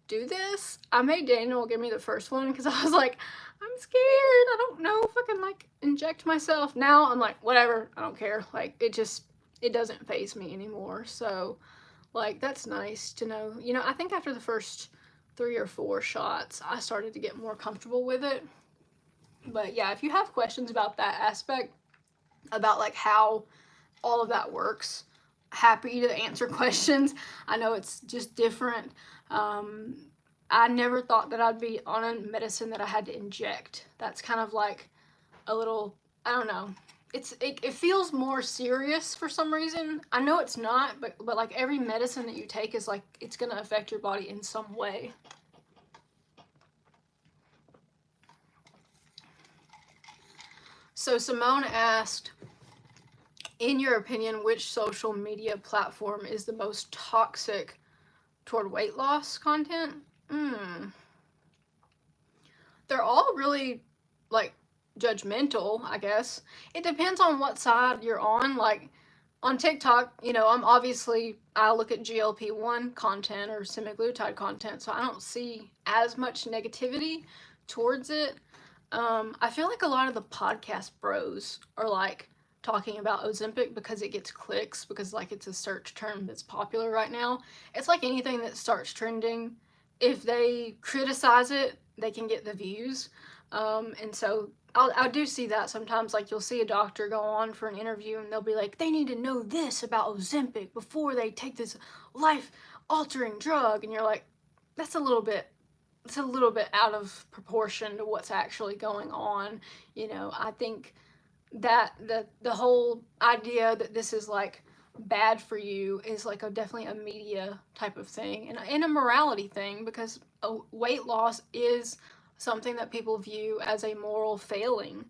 [SPEAKER 1] do this. I made Daniel give me the first one because I was like, I'm scared. I don't know if I can like inject myself. Now I'm like, whatever, I don't care. Like it doesn't faze me anymore. So like that's nice to know. I think after the first 3 or 4 shots, I started to get more comfortable with it. But yeah, if you have questions about that aspect, about like how all of that works, happy to answer questions. I know it's just different. I never thought that I'd be on a medicine that I had to inject. That's kind of like a little, I don't know. It feels more serious for some reason. I know it's not, but like every medicine that you take is like it's gonna affect your body in some way. So Simone asked, in your opinion, which social media platform is the most toxic toward weight loss content? They're all really like judgmental, I guess. It depends on what side you're on. Like on TikTok, I look at GLP-1 content or semaglutide content, so I don't see as much negativity towards it. I feel like a lot of the podcast bros are like talking about Ozempic because it gets clicks, because like it's a search term that's popular right now. It's like anything that starts trending. If they criticize it, they can get the views. And so I do see that sometimes. Like you'll see a doctor go on for an interview and they'll be like, they need to know this about Ozempic before they take this life-altering drug. And you're like, that's a little bit out of proportion to what's actually going on. I think that the whole idea that this is like bad for you is like definitely a media type of thing and a morality thing, because weight loss is something that people view as a moral failing,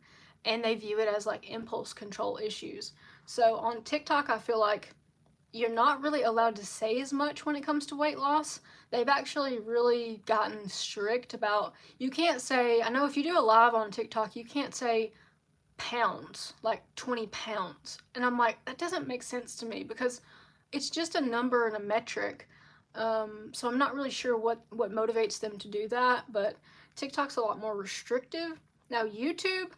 [SPEAKER 1] and they view it as like impulse control issues. So on TikTok, I feel like you're not really allowed to say as much when it comes to weight loss. They've actually really gotten strict about, you can't say, I know if you do a live on TikTok, you can't say pounds, like 20 pounds. And I'm like, that doesn't make sense to me, because it's just a number and a metric. So I'm not really sure what motivates them to do that, but TikTok's a lot more restrictive. Now YouTube,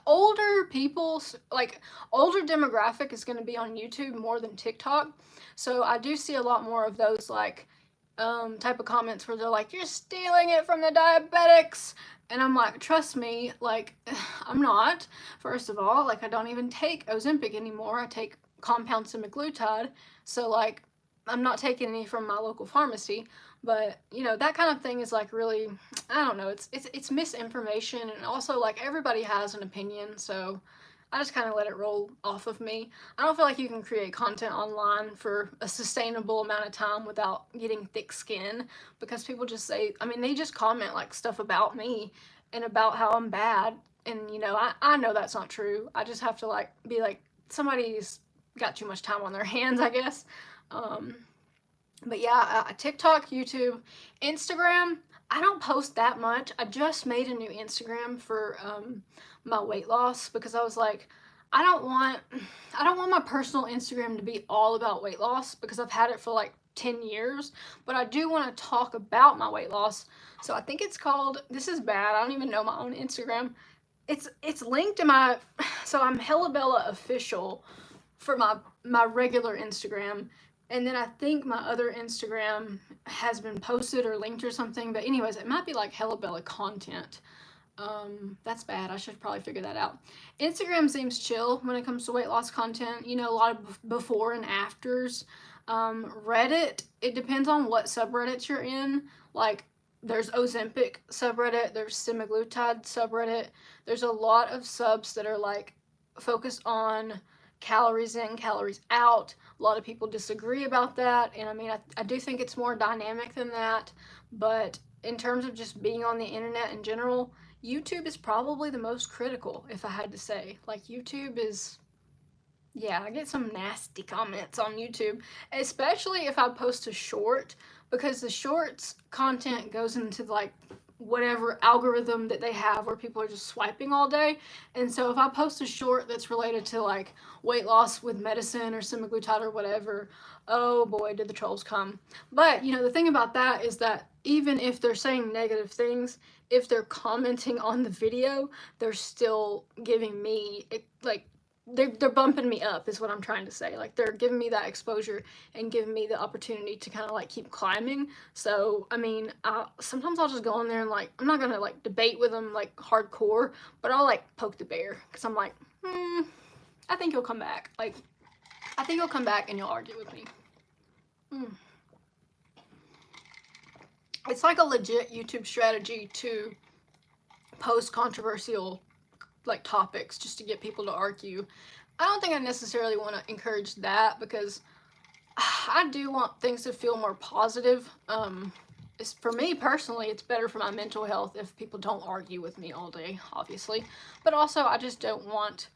[SPEAKER 1] older people, like older demographic is going to be on YouTube more than TikTok. So I do see a lot more of those like type of comments where they're like, you're stealing it from the diabetics. And I'm like, trust me, like, I'm not. First of all, like, I don't even take Ozempic anymore. I take compound semaglutide. So, like, I'm not taking any from my local pharmacy. But, that kind of thing is, like, really, I don't know. It's misinformation. And also, like, everybody has an opinion. So, I just kind of let it roll off of me. I don't feel like you can create content online for a sustainable amount of time without getting thick skin, because people just say, they just comment like stuff about me and about how I'm bad. And, I know that's not true. I just have to like be like, somebody's got too much time on their hands, I guess. But yeah, TikTok, YouTube, Instagram, I don't post that much. I just made a new Instagram for my weight loss, because I was like, I don't want my personal Instagram to be all about weight loss, because I've had it for like 10 years, but I do want to talk about my weight loss. So I think it's called, this is bad, I don't even know my own Instagram. It's linked to so I'm Hellabella Official for my regular Instagram. And then I think my other Instagram has been posted or linked or something. But anyways, it might be like Hellabella Content. That's bad. I should probably figure that out. Instagram seems chill when it comes to weight loss content. A lot of before and afters. Reddit, it depends on what subreddits you're in. Like, there's Ozempic subreddit, there's Semaglutide subreddit. There's a lot of subs that are like focused on calories in, calories out. A lot of people disagree about that, and I mean, I do think it's more dynamic than that, but in terms of just being on the internet in general, YouTube is probably the most critical, if I had to say. Like, YouTube is, yeah, I get some nasty comments on YouTube, especially if I post a short, because the shorts content goes into like whatever algorithm that they have where people are just swiping all day. And so if I post a short that's related to like weight loss with medicine or semaglutide or whatever, oh boy, did the trolls come. But you know, the thing about that is that even if they're saying negative things, if they're commenting on the video, they're still giving me like they're bumping me up is what I'm trying to say. Like, they're giving me that exposure and giving me the opportunity to kind of like keep climbing. So I mean, sometimes I'll just go on there and like, I'm not gonna like debate with them like hardcore, but I'll like poke the bear because I'm like, I think you'll come back. Like, I think you'll come back and you'll argue with me. It's like a legit YouTube strategy to post controversial like topics just to get people to argue. I don't think I necessarily want to encourage that because I do want things to feel more positive. For me personally, it's better for my mental health if people don't argue with me all day, obviously. But also, I just don't want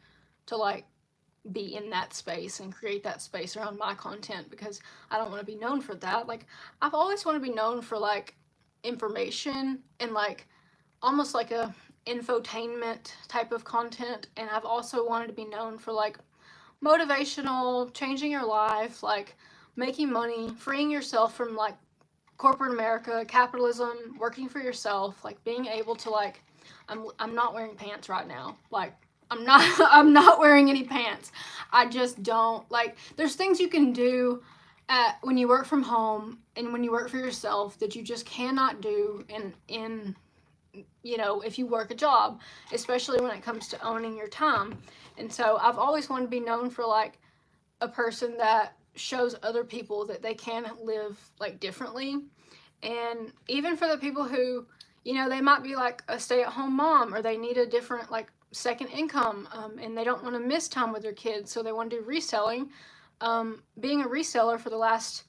[SPEAKER 1] to like be in that space and create that space around my content because I don't want to be known for that. Like, I've always wanted to be known for like information and like almost like a infotainment type of content, and I've also wanted to be known for like motivational, changing your life, like making money, freeing yourself from like corporate America, capitalism, working for yourself, like being able to like I'm not wearing pants right now. Like, I'm not wearing any pants. I just don't like, there's things you can do when you work from home and when you work for yourself that you just cannot do in you know, if you work a job, especially when it comes to owning your time. And so I've always wanted to be known for like a person that shows other people that they can live like differently. And even for the people who, you know, they might be like a stay-at-home mom or they need a different like second income, and they don't want to miss time with their kids, so they want to do reselling. Being a reseller for the last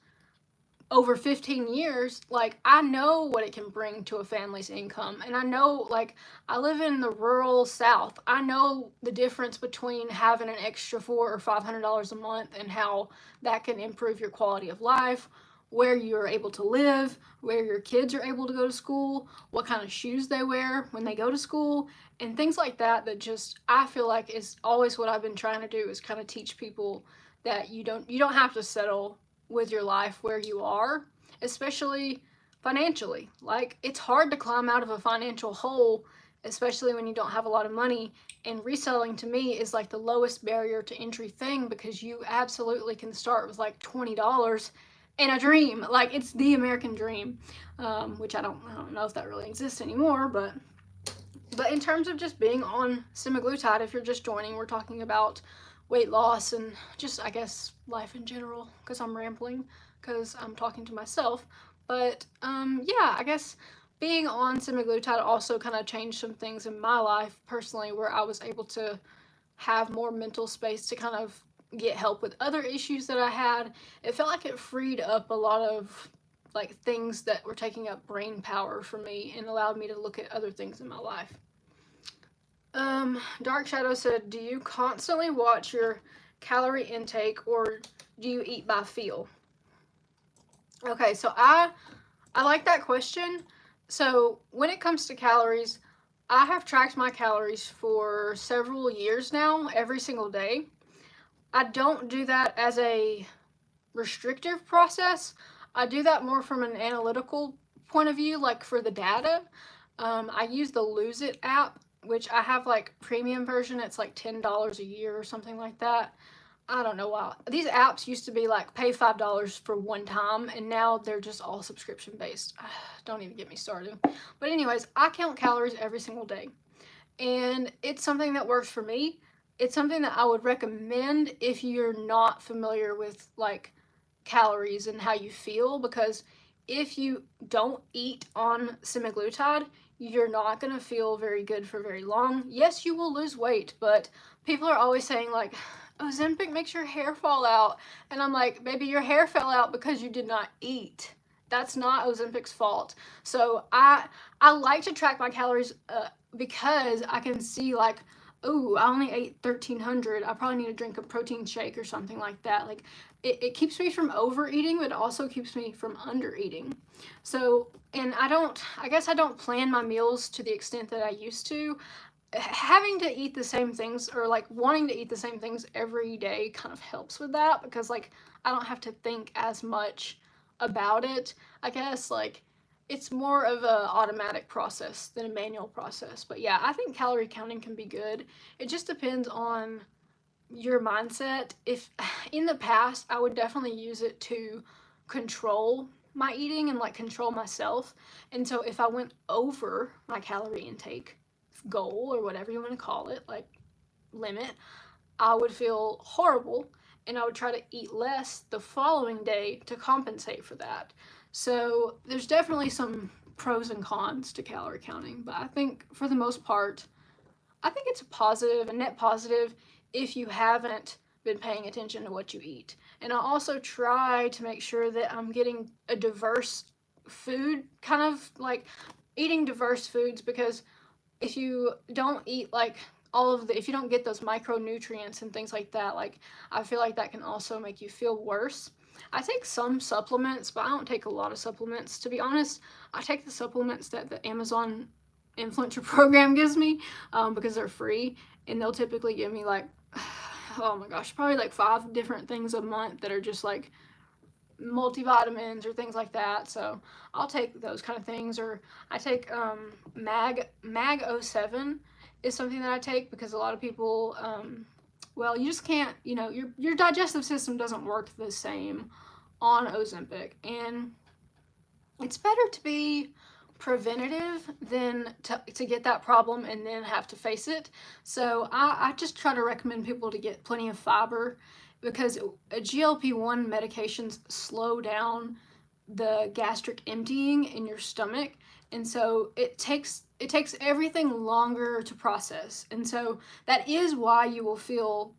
[SPEAKER 1] over 15 years, like, I know what it can bring to a family's income. And I know, like, I live in the rural South. I know the difference between having an extra $400 or $500 a month and how that can improve your quality of life, where you're able to live, where your kids are able to go to school, what kind of shoes they wear when they go to school, and things like that. That just, I feel like, is always what I've been trying to do, is kind of teach people that you don't have to settle with your life where you are, especially financially. Like, it's hard to climb out of a financial hole, especially when you don't have a lot of money. And reselling to me is like the lowest barrier to entry thing, because you absolutely can start with like $20 and a dream. Like, it's the American dream, which I don't know if that really exists anymore. But in terms of just being on semaglutide, if you're just joining, we're talking about weight loss and just, I guess, life in general, because I'm rambling, because I'm talking to myself. But yeah, I guess being on semaglutide also kind of changed some things in my life personally, where I was able to have more mental space to kind of get help with other issues that I had. It felt like it freed up a lot of like things that were taking up brain power for me and allowed me to look at other things in my life. Dark Shadow said, do you constantly watch your calorie intake, or do you eat by feel? Okay, so I like that question. So when it comes to calories, I have tracked my calories for several years now, every single day. I don't do that as a restrictive process. I do that more from an analytical point of view, like for the data. I use the Lose It app, which I have like premium version. It's like $10 a year or something like that. I don't know why. These apps used to be like pay $5 for one time, and now they're just all subscription based. Don't even get me started. But anyways, I count calories every single day, and it's something that works for me. It's something that I would recommend if you're not familiar with like calories and how you feel, because if you don't eat on semaglutide, you're not going to feel very good for very long. Yes, you will lose weight, but people are always saying like, Ozempic makes your hair fall out. And I'm like, baby, your hair fell out because you did not eat. That's not Ozempic's fault. So I like to track my calories because I can see like, oh, I only ate 1,300. I probably need to drink a protein shake or something like that. Like it keeps me from overeating, but it also keeps me from undereating. So, and I guess I don't plan my meals to the extent that I used to. Having to eat the same things or like wanting to eat the same things every day kind of helps with that because like I don't have to think as much about it. I guess like it's more of a automatic process than a manual process. But yeah, I think calorie counting can be good. It just depends on your mindset. If in the past I would definitely use it to control my eating and like control myself. And so if I went over my calorie intake goal or whatever you want to call it, like limit, I would feel horrible and I would try to eat less the following day to compensate for that. So there's definitely some pros and cons to calorie counting, but I think for the most part, I think it's a positive, a net positive, if you haven't been paying attention to what you eat. And I also try to make sure that I'm getting a diverse food, kind of like eating diverse foods, because if you don't eat like if you don't get those micronutrients and things like that, like I feel like that can also make you feel worse. I take some supplements, but I don't take a lot of supplements. To be honest, I take the supplements that the Amazon influencer program gives me because they're free, and they'll typically give me like, oh my gosh, probably like 5 different things a month that are just like multivitamins or things like that. So I'll take those kind of things. Or I take Mag 07 is something that I take because a lot of people well, you just can't, your digestive system doesn't work the same on Ozempic, and it's better to be preventative than to get that problem and then have to face it. So I just try to recommend people to get plenty of fiber because GLP-1 medications slow down the gastric emptying in your stomach, and so it takes everything longer to process. And so that is why you will feel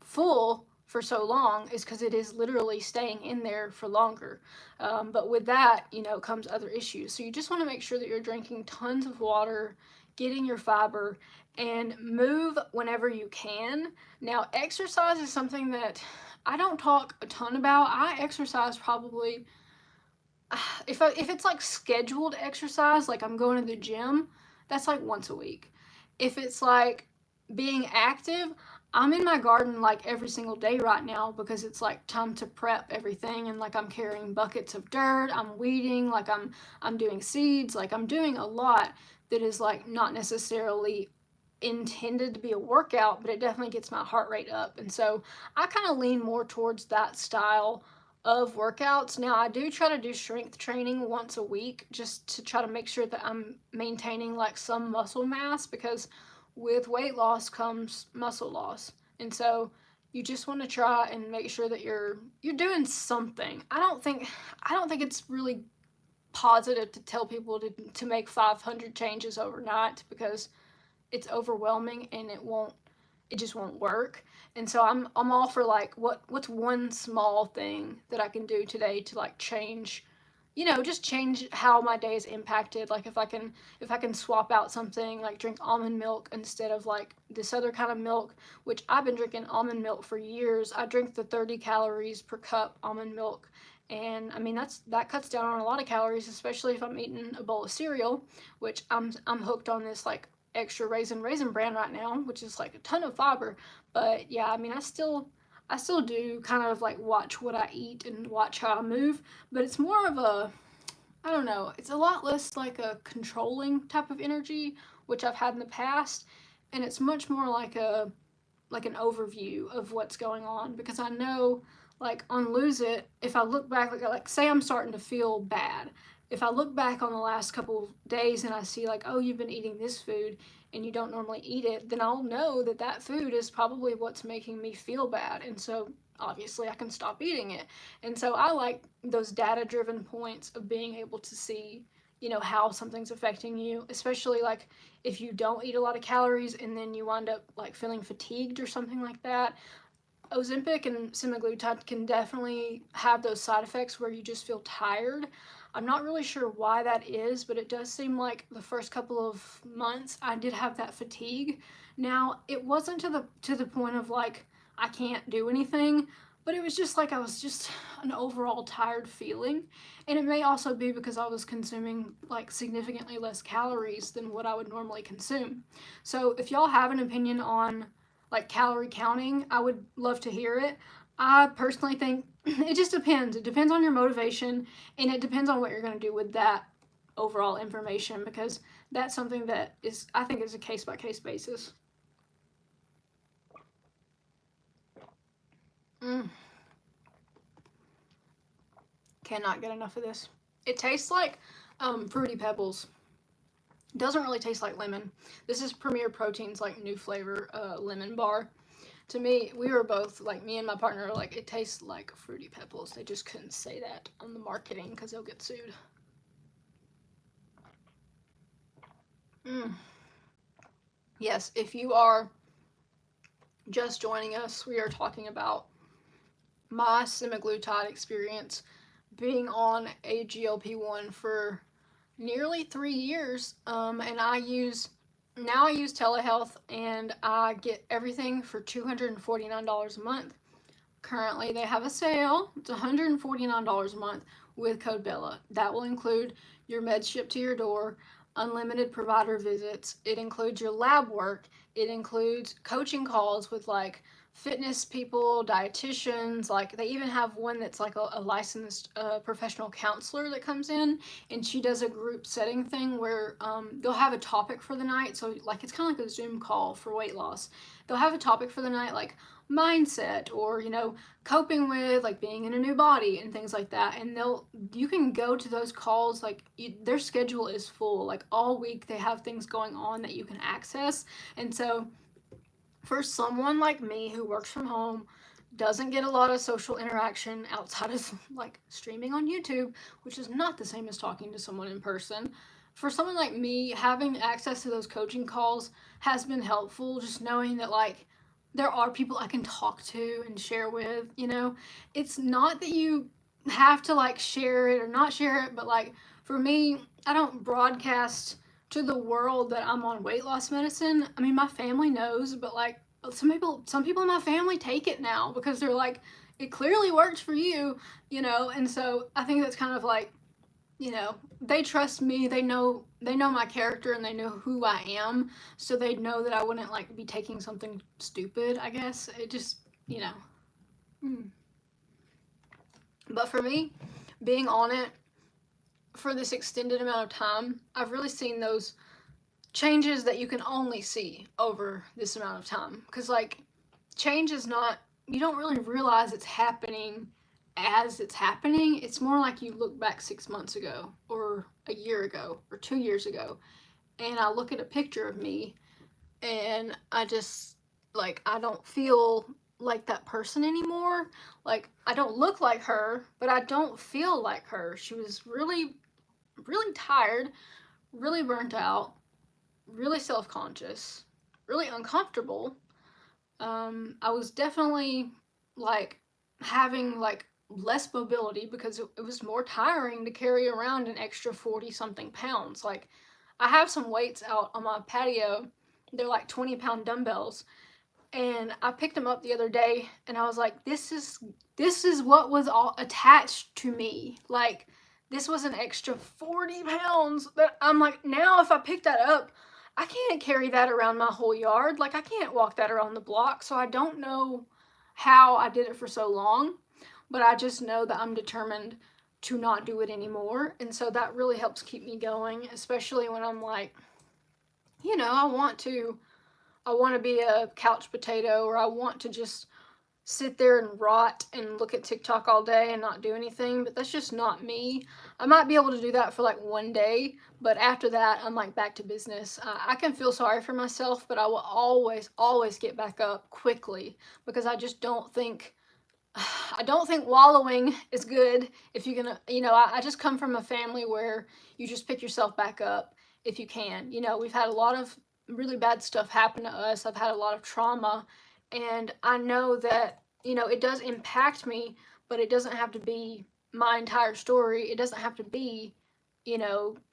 [SPEAKER 1] full for so long, is because it is literally staying in there for longer. But with that, comes other issues. So you just want to make sure that you're drinking tons of water, getting your fiber, and move whenever you can. Now, exercise is something that I don't talk a ton about. I exercise probably, if it's like scheduled exercise, like I'm going to the gym, that's like once a week. If it's like being active, I'm in my garden like every single day right now because it's like time to prep everything, and like I'm carrying buckets of dirt, I'm weeding, like I'm doing seeds, like I'm doing a lot that is like not necessarily intended to be a workout, but it definitely gets my heart rate up. And so I kind of lean more towards that style of workouts. Now I do try to do strength training once a week just to try to make sure that I'm maintaining like some muscle mass, because with weight loss comes muscle loss. And so you just want to try and make sure that you're doing something. I don't think it's really positive to tell people to make 500 changes overnight, because it's overwhelming and it just won't work. And so I'm all for like what's one small thing that I can do today to like change, just change how my day is impacted. Like if I can swap out something, like drink almond milk instead of like this other kind of milk, which I've been drinking almond milk for years. I drink the 30 calories per cup almond milk, and I mean that cuts down on a lot of calories, especially if I'm eating a bowl of cereal, which I'm hooked on this like extra raisin brand right now, which is like a ton of fiber. But yeah, I mean I still do kind of like watch what I eat and watch how I move, but it's more of a, I don't know, it's a lot less like a controlling type of energy, which I've had in the past, and it's much more like an overview of what's going on, because I know like on Lose It, if I look back, like say I'm starting to feel bad if I look back on the last couple of days and I see like, oh, you've been eating this food and you don't normally eat it, then I'll know that that food is probably what's making me feel bad. And so obviously I can stop eating it. And so I like those data driven points of being able to see, you know, how something's affecting you, especially like if you don't eat a lot of calories and then you wind up like feeling fatigued or something like that. Ozempic and semaglutide can definitely have those side effects where you just feel tired. I'm not really sure why that is, but it does seem like the first couple of months I did have that fatigue. Now, it wasn't to the point of like I can't do anything, but it was just like I was just an overall tired feeling. And it may also be because I was consuming like significantly less calories than what I would normally consume. So, if y'all have an opinion on like calorie counting, I would love to hear it. I personally think it just depends. It depends on your motivation and it depends on what you're going to do with that overall information, because that's something that is, I think, is a case by case basis. Mm, cannot get enough of this. It tastes like Fruity Pebbles. Doesn't really taste like lemon. This is Premier Protein's like new flavor lemon bar. To me, we were both like, me and my partner were like, it tastes like Fruity Pebbles. They just couldn't say that on the marketing because they'll get sued. Mm. Yes, if you are just joining us, we are talking about my semaglutide experience being on a GLP-1 for nearly 3 years. And I use Telehealth and I get everything for $249 a month. Currently, they have a sale. It's $149 a month with code Bella. That will include your meds shipped to your door, unlimited provider visits. It includes your lab work. It includes coaching calls with like fitness people, dietitians. Like they even have one that's like a licensed professional counselor that comes in and she does a group setting thing where they'll have a topic for the night. So like it's kind of like a Zoom call for weight loss. They'll have a topic for the night like mindset or, you know, coping with like being in a new body and things like that. And you can go to those calls like their schedule is full, like all week they have things going on that you can access. And so for someone like me who works from home, doesn't get a lot of social interaction outside of like streaming on YouTube, which is not the same as talking to someone in person. For someone like me, having access to those coaching calls has been helpful, just knowing that like there are people I can talk to and share with, you know. It's not that you have to like share it or not share it, but like for me, I don't broadcast to the world that I'm on weight loss medicine. I mean, my family knows, but like some people in my family take it now because they're like, it clearly works for you, you know. And so I think that's kind of like, you know, they trust me. They know my character and they know who I am, so they know that I wouldn't like be taking something stupid, I guess. It just, you know. Mm. But for me, being on it for this extended amount of time, I've really seen those changes that you can only see over this amount of time. Because, like, change is not, you don't really realize it's happening as it's happening. It's more like you look back 6 months ago, or a year ago, or 2 years ago, and I look at a picture of me, and I just, like, I don't feel like that person anymore. Like, I don't look like her, but I don't feel like her. She was really, really tired, really burnt out, really self conscious, really uncomfortable. I was definitely like having like less mobility because it was more tiring to carry around an extra 40 something pounds. Like, I have some weights out on my patio. They're like 20-pound dumbbells. And I picked them up the other day and I was like, this is what was all attached to me. Like, this was an extra 40 pounds that I'm like, now if I pick that up, I can't carry that around my whole yard. Like, I can't walk that around the block. So I don't know how I did it for so long, but I just know that I'm determined to not do it anymore. And so that really helps keep me going, especially when I'm like, you know, I want to be a couch potato, or I want to just sit there and rot and look at TikTok all day and not do anything, but that's just not me. I might be able to do that for like one day, but after that, I'm like back to business. I can feel sorry for myself, but I will always, always get back up quickly because I just don't think. I don't think wallowing is good if you're gonna, I just come from a family where you just pick yourself back up if you can. We've had a lot of really bad stuff happen to us. I've had a lot of trauma, and I know that, it does impact me, but it doesn't have to be my entire story. It doesn't have to be,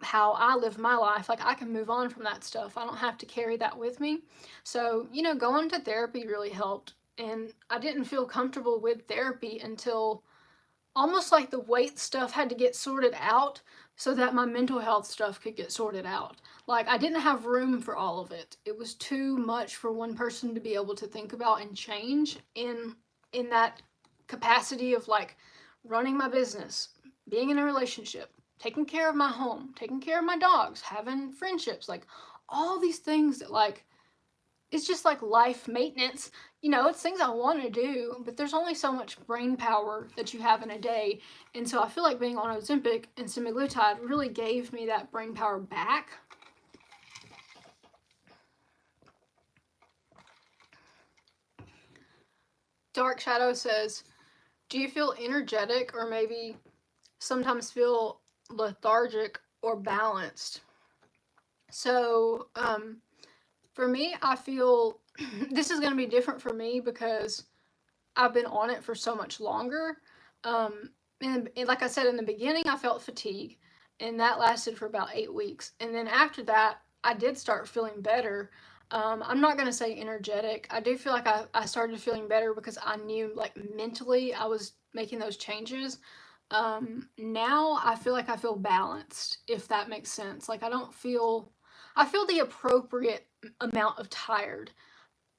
[SPEAKER 1] how I live my life. Like, I can move on from that stuff. I don't have to carry that with me. So, going to therapy really helped. And I didn't feel comfortable with therapy until almost like the weight stuff had to get sorted out so that my mental health stuff could get sorted out. Like, I didn't have room for all of it. It was too much for one person to be able to think about and change in that capacity of like running my business, being in a relationship, taking care of my home, taking care of my dogs, having friendships, like all these things that like it's just like life maintenance. It's things I want to do, but there's only so much brain power that you have in a day. And so I feel like being on Ozempic and Semaglutide really gave me that brain power back. Dark Shadow says, do you feel energetic or maybe sometimes feel lethargic or balanced? So, for me, I feel this is going to be different for me because I've been on it for so much longer. And like I said in the beginning, I felt fatigue, and that lasted for about 8 weeks. And then after that, I did start feeling better. I'm not going to say energetic. I do feel like I started feeling better because I knew, like, mentally I was making those changes. Now I feel like I feel balanced, if that makes sense. Like, I feel the appropriate amount of tired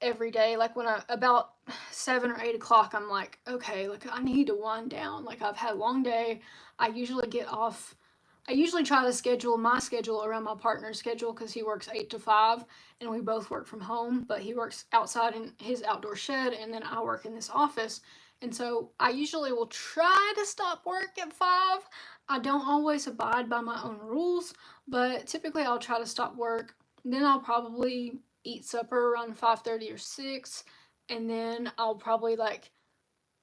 [SPEAKER 1] every day. Like when about 7 or 8 o'clock, I'm like, okay, like I need to wind down. Like I've had a long day. I usually get off. I usually try to schedule my schedule around my partner's schedule because he works 8 to 5 and we both work from home, but he works outside in his outdoor shed and then I work in this office. And so I usually will try to stop work at 5. I don't always abide by my own rules, but typically I'll try to stop work. Then I'll probably eat supper around 5:30 or 6, and then I'll probably like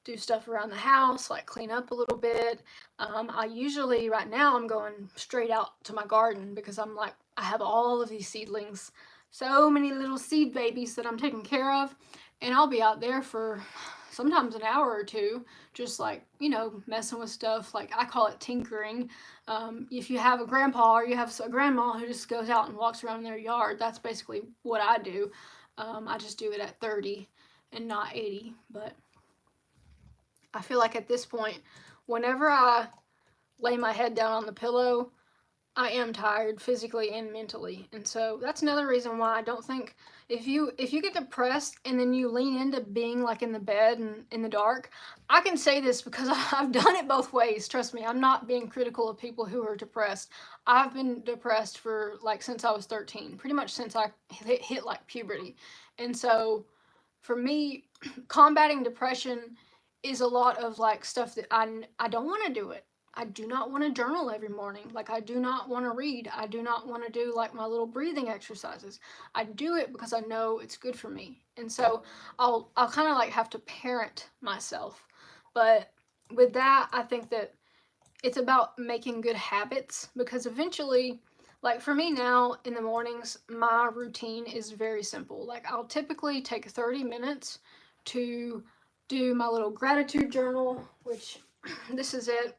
[SPEAKER 1] do stuff around the house, like clean up a little bit. I usually, right now, I'm going straight out to my garden because I'm like, I have all of these seedlings, so many little seed babies that I'm taking care of, and I'll be out there for sometimes an hour or two, just like, messing with stuff. Like, I call it tinkering. If you have a grandpa or you have a grandma who just goes out and walks around in their yard, that's basically what I do. I just do it at 30 and not 80, but I feel like at this point, whenever I lay my head down on the pillow, I am tired physically and mentally. And so that's another reason why I don't think if you get depressed and then you lean into being like in the bed and in the dark, I can say this because I've done it both ways. Trust me, I'm not being critical of people who are depressed. I've been depressed for like since I was 13, pretty much since I hit like puberty. And so for me, combating depression is a lot of like stuff that I don't want to do it. I do not want to journal every morning. Like I do not want to read. I do not want to do like my little breathing exercises. I do it because I know it's good for me. And so I'll kind of like have to parent myself. But with that, I think that it's about making good habits because eventually, like for me now in the mornings, my routine is very simple. Like I'll typically take 30 minutes to do my little gratitude journal, which this is it.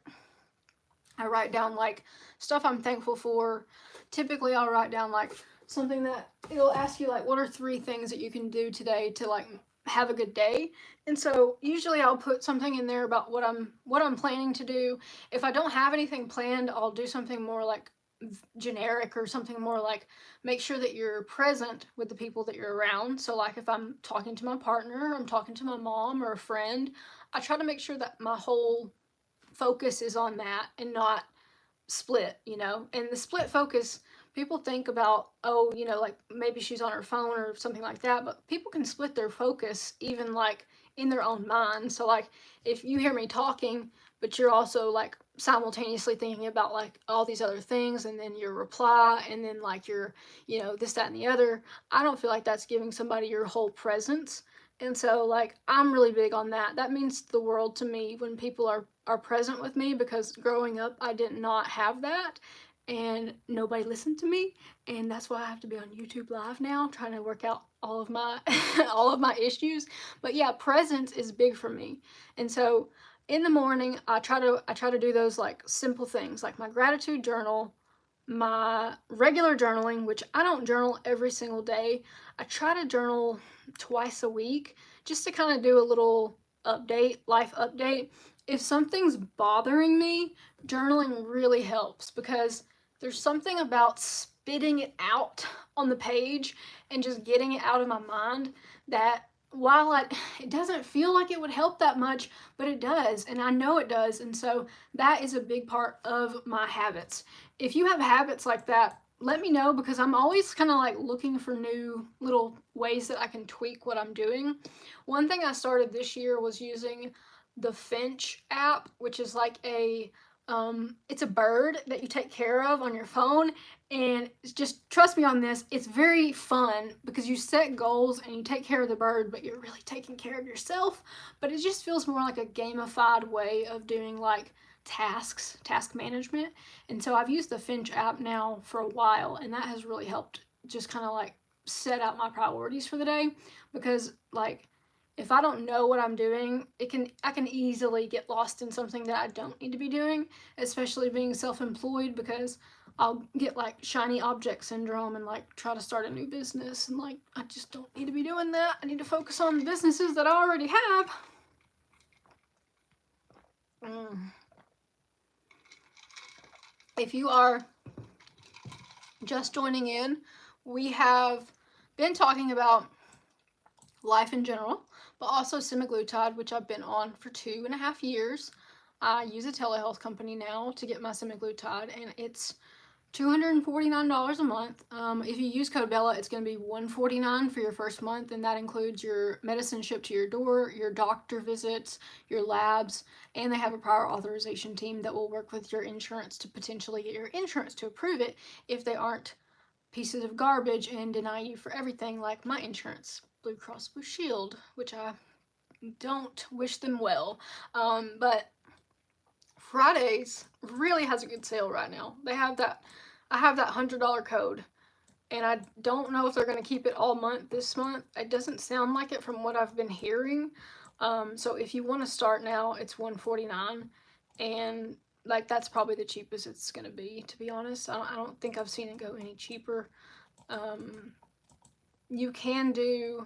[SPEAKER 1] I write down like stuff I'm thankful for. Typically I'll write down like something that it'll ask you like what are 3 things that you can do today to like have a good day. And so usually I'll put something in there about what I'm planning to do. If I don't have anything planned, I'll do something more like generic or something more like make sure that you're present with the people that you're around. So like if I'm talking to my partner, I'm talking to my mom or a friend, I try to make sure that my whole focus is on that and not split, And the split focus, people think about, like maybe she's on her phone or something like that, but people can split their focus even like in their own mind. So like if you hear me talking, but you're also like simultaneously thinking about like all these other things, and then your reply, and then like your, this, that, and the other, I don't feel like that's giving somebody your whole presence. And so like I'm really big on that. That means the world to me when people are present with me, because growing up I did not have that, and nobody listened to me, and that's why I have to be on YouTube Live now trying to work out all of my all of my issues. But yeah, presence is big for me. And so in the morning I try to do those like simple things like my gratitude journal, my regular journaling, which I don't journal every single day. I try to journal twice a week just to kind of do a little life update. If something's bothering me, journaling really helps, because there's something about spitting it out on the page and just getting it out of my mind that, while it doesn't feel like it would help that much, but it does, and I know it does. And so that is a big part of my habits. If you have habits like that, let me know, because I'm always kind of like looking for new little ways that I can tweak what I'm doing. One thing I started this year was using the Finch app, which is like it's a bird that you take care of on your phone. And just trust me on this, it's very fun because you set goals and you take care of the bird, but you're really taking care of yourself. But it just feels more like a gamified way of doing like task management. And so I've used the Finch app now for a while, and that has really helped just kind of like set out my priorities for the day. Because like if I don't know what I'm doing, I can easily get lost in something that I don't need to be doing, especially being self-employed, because I'll get like shiny object syndrome and like try to start a new business, and like I just don't need to be doing that. I need to focus on the businesses that I already have. If you are just joining in, we have been talking about life in general, but also semaglutide, which I've been on for 2.5 years. I use a telehealth company now to get my semaglutide, and it's $249 a month. If you use code Bella, it's going to be $149 for your first month, and that includes your medicine shipped to your door, your doctor visits, your labs, and they have a prior authorization team that will work with your insurance to potentially get your insurance to approve it if they aren't pieces of garbage and deny you for everything like my insurance, Blue Cross Blue Shield, which I don't wish them well. But Fridays really has a good sale right now. I have that $100 code, and I don't know if they're going to keep it all month this month. It doesn't sound like it from what I've been hearing. So if you want to start now, it's $149, and like that's probably the cheapest it's going to be honest. I don't think I've seen it go any cheaper. You can do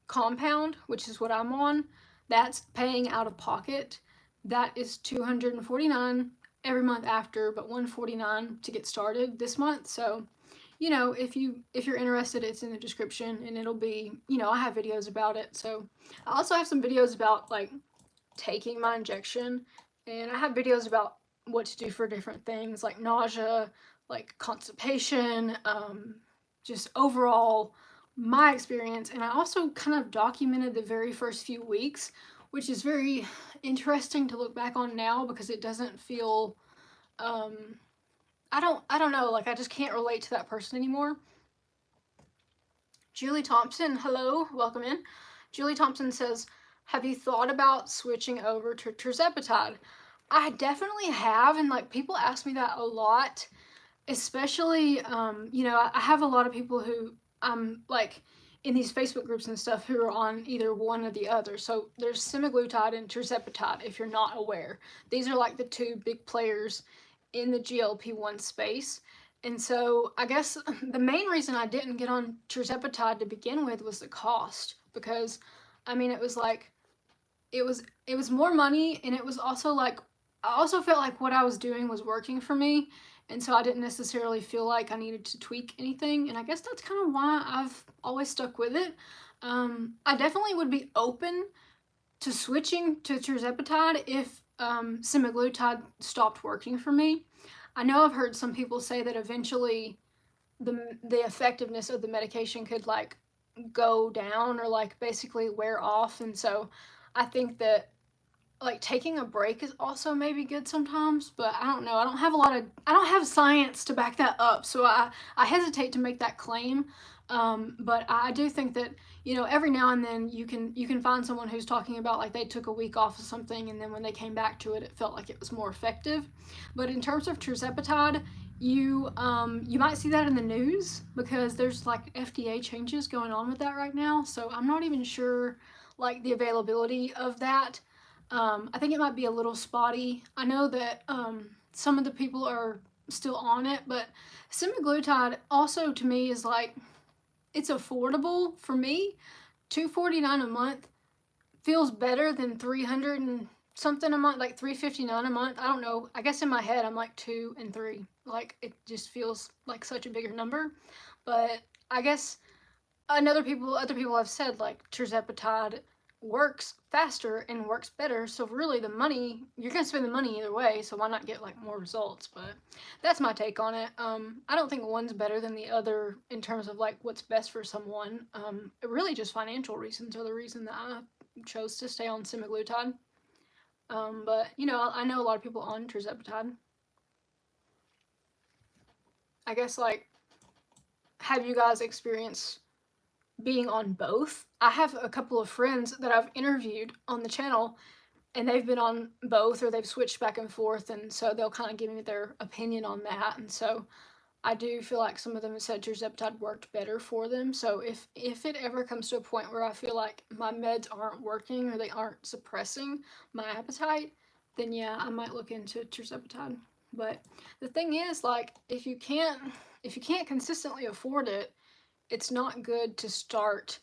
[SPEAKER 1] compound, which is what I'm on. That's paying out of pocket. That is $249 every month after, but $149 to get started this month. So, if you're interested, it's in the description, and it'll be, I have videos about it. So I also have some videos about like taking my injection, and I have videos about what to do for different things like nausea, like constipation, just overall my experience. And I also kind of documented the very first few weeks, which is very interesting to look back on now, because it doesn't feel I don't know, like I just can't relate to that person anymore. Julie Thompson, hello, welcome in. Julie Thompson says, have you thought about switching over to tirzepatide? I definitely have, and like people ask me that a lot, especially I have a lot of people who like in these Facebook groups and stuff who are on either one or the other. So there's semaglutide and tirzepatide, if you're not aware. These are like the two big players in the GLP-1 space. And so I guess the main reason I didn't get on tirzepatide to begin with was the cost, because I mean it was more money, and it was also like I also felt like what I was doing was working for me, and so I didn't necessarily feel like I needed to tweak anything, and I guess that's kind of why I've always stuck with it. I definitely would be open to switching to tirzepatide if semaglutide stopped working for me. I know I've heard some people say that eventually the effectiveness of the medication could like go down or like basically wear off, and so I think that like taking a break is also maybe good sometimes, but I don't know. I don't have science to back that up, so I hesitate to make that claim. But I do think that, you know, every now and then you can find someone who's talking about like they took a week off of something and then when they came back to it, it felt like it was more effective. But in terms of tirzepatide, you might see that in the news because there's like FDA changes going on with that right now. So I'm not even sure like the availability of that. I think it might be a little spotty. I know that some of the people are still on it, but semaglutide also to me is like it's affordable for me. $249 a month feels better than 300 and something a month, like 359 a month. I don't know. I guess in my head I'm like 2 and 3. Like it just feels like such a bigger number. But I guess other people have said like tirzepatide works faster and works better, so really the money, you're gonna spend the money either way, so why not get like more results? But that's my take on it. I don't think one's better than the other in terms of like what's best for someone. Really just financial reasons are the reason that I chose to stay on semaglutide. But you know, I know a lot of people on tirzepatide. I guess like, have you guys experienced being on both? I have a couple of friends that I've interviewed on the channel and they've been on both or they've switched back and forth, and so they'll kind of give me their opinion on that. And so I do feel like some of them have said tirzepatide worked better for them. So if it ever comes to a point where I feel like my meds aren't working or they aren't suppressing my appetite, then yeah, I might look into tirzepatide. But the thing is, like, if you can't consistently afford it, it's not good to start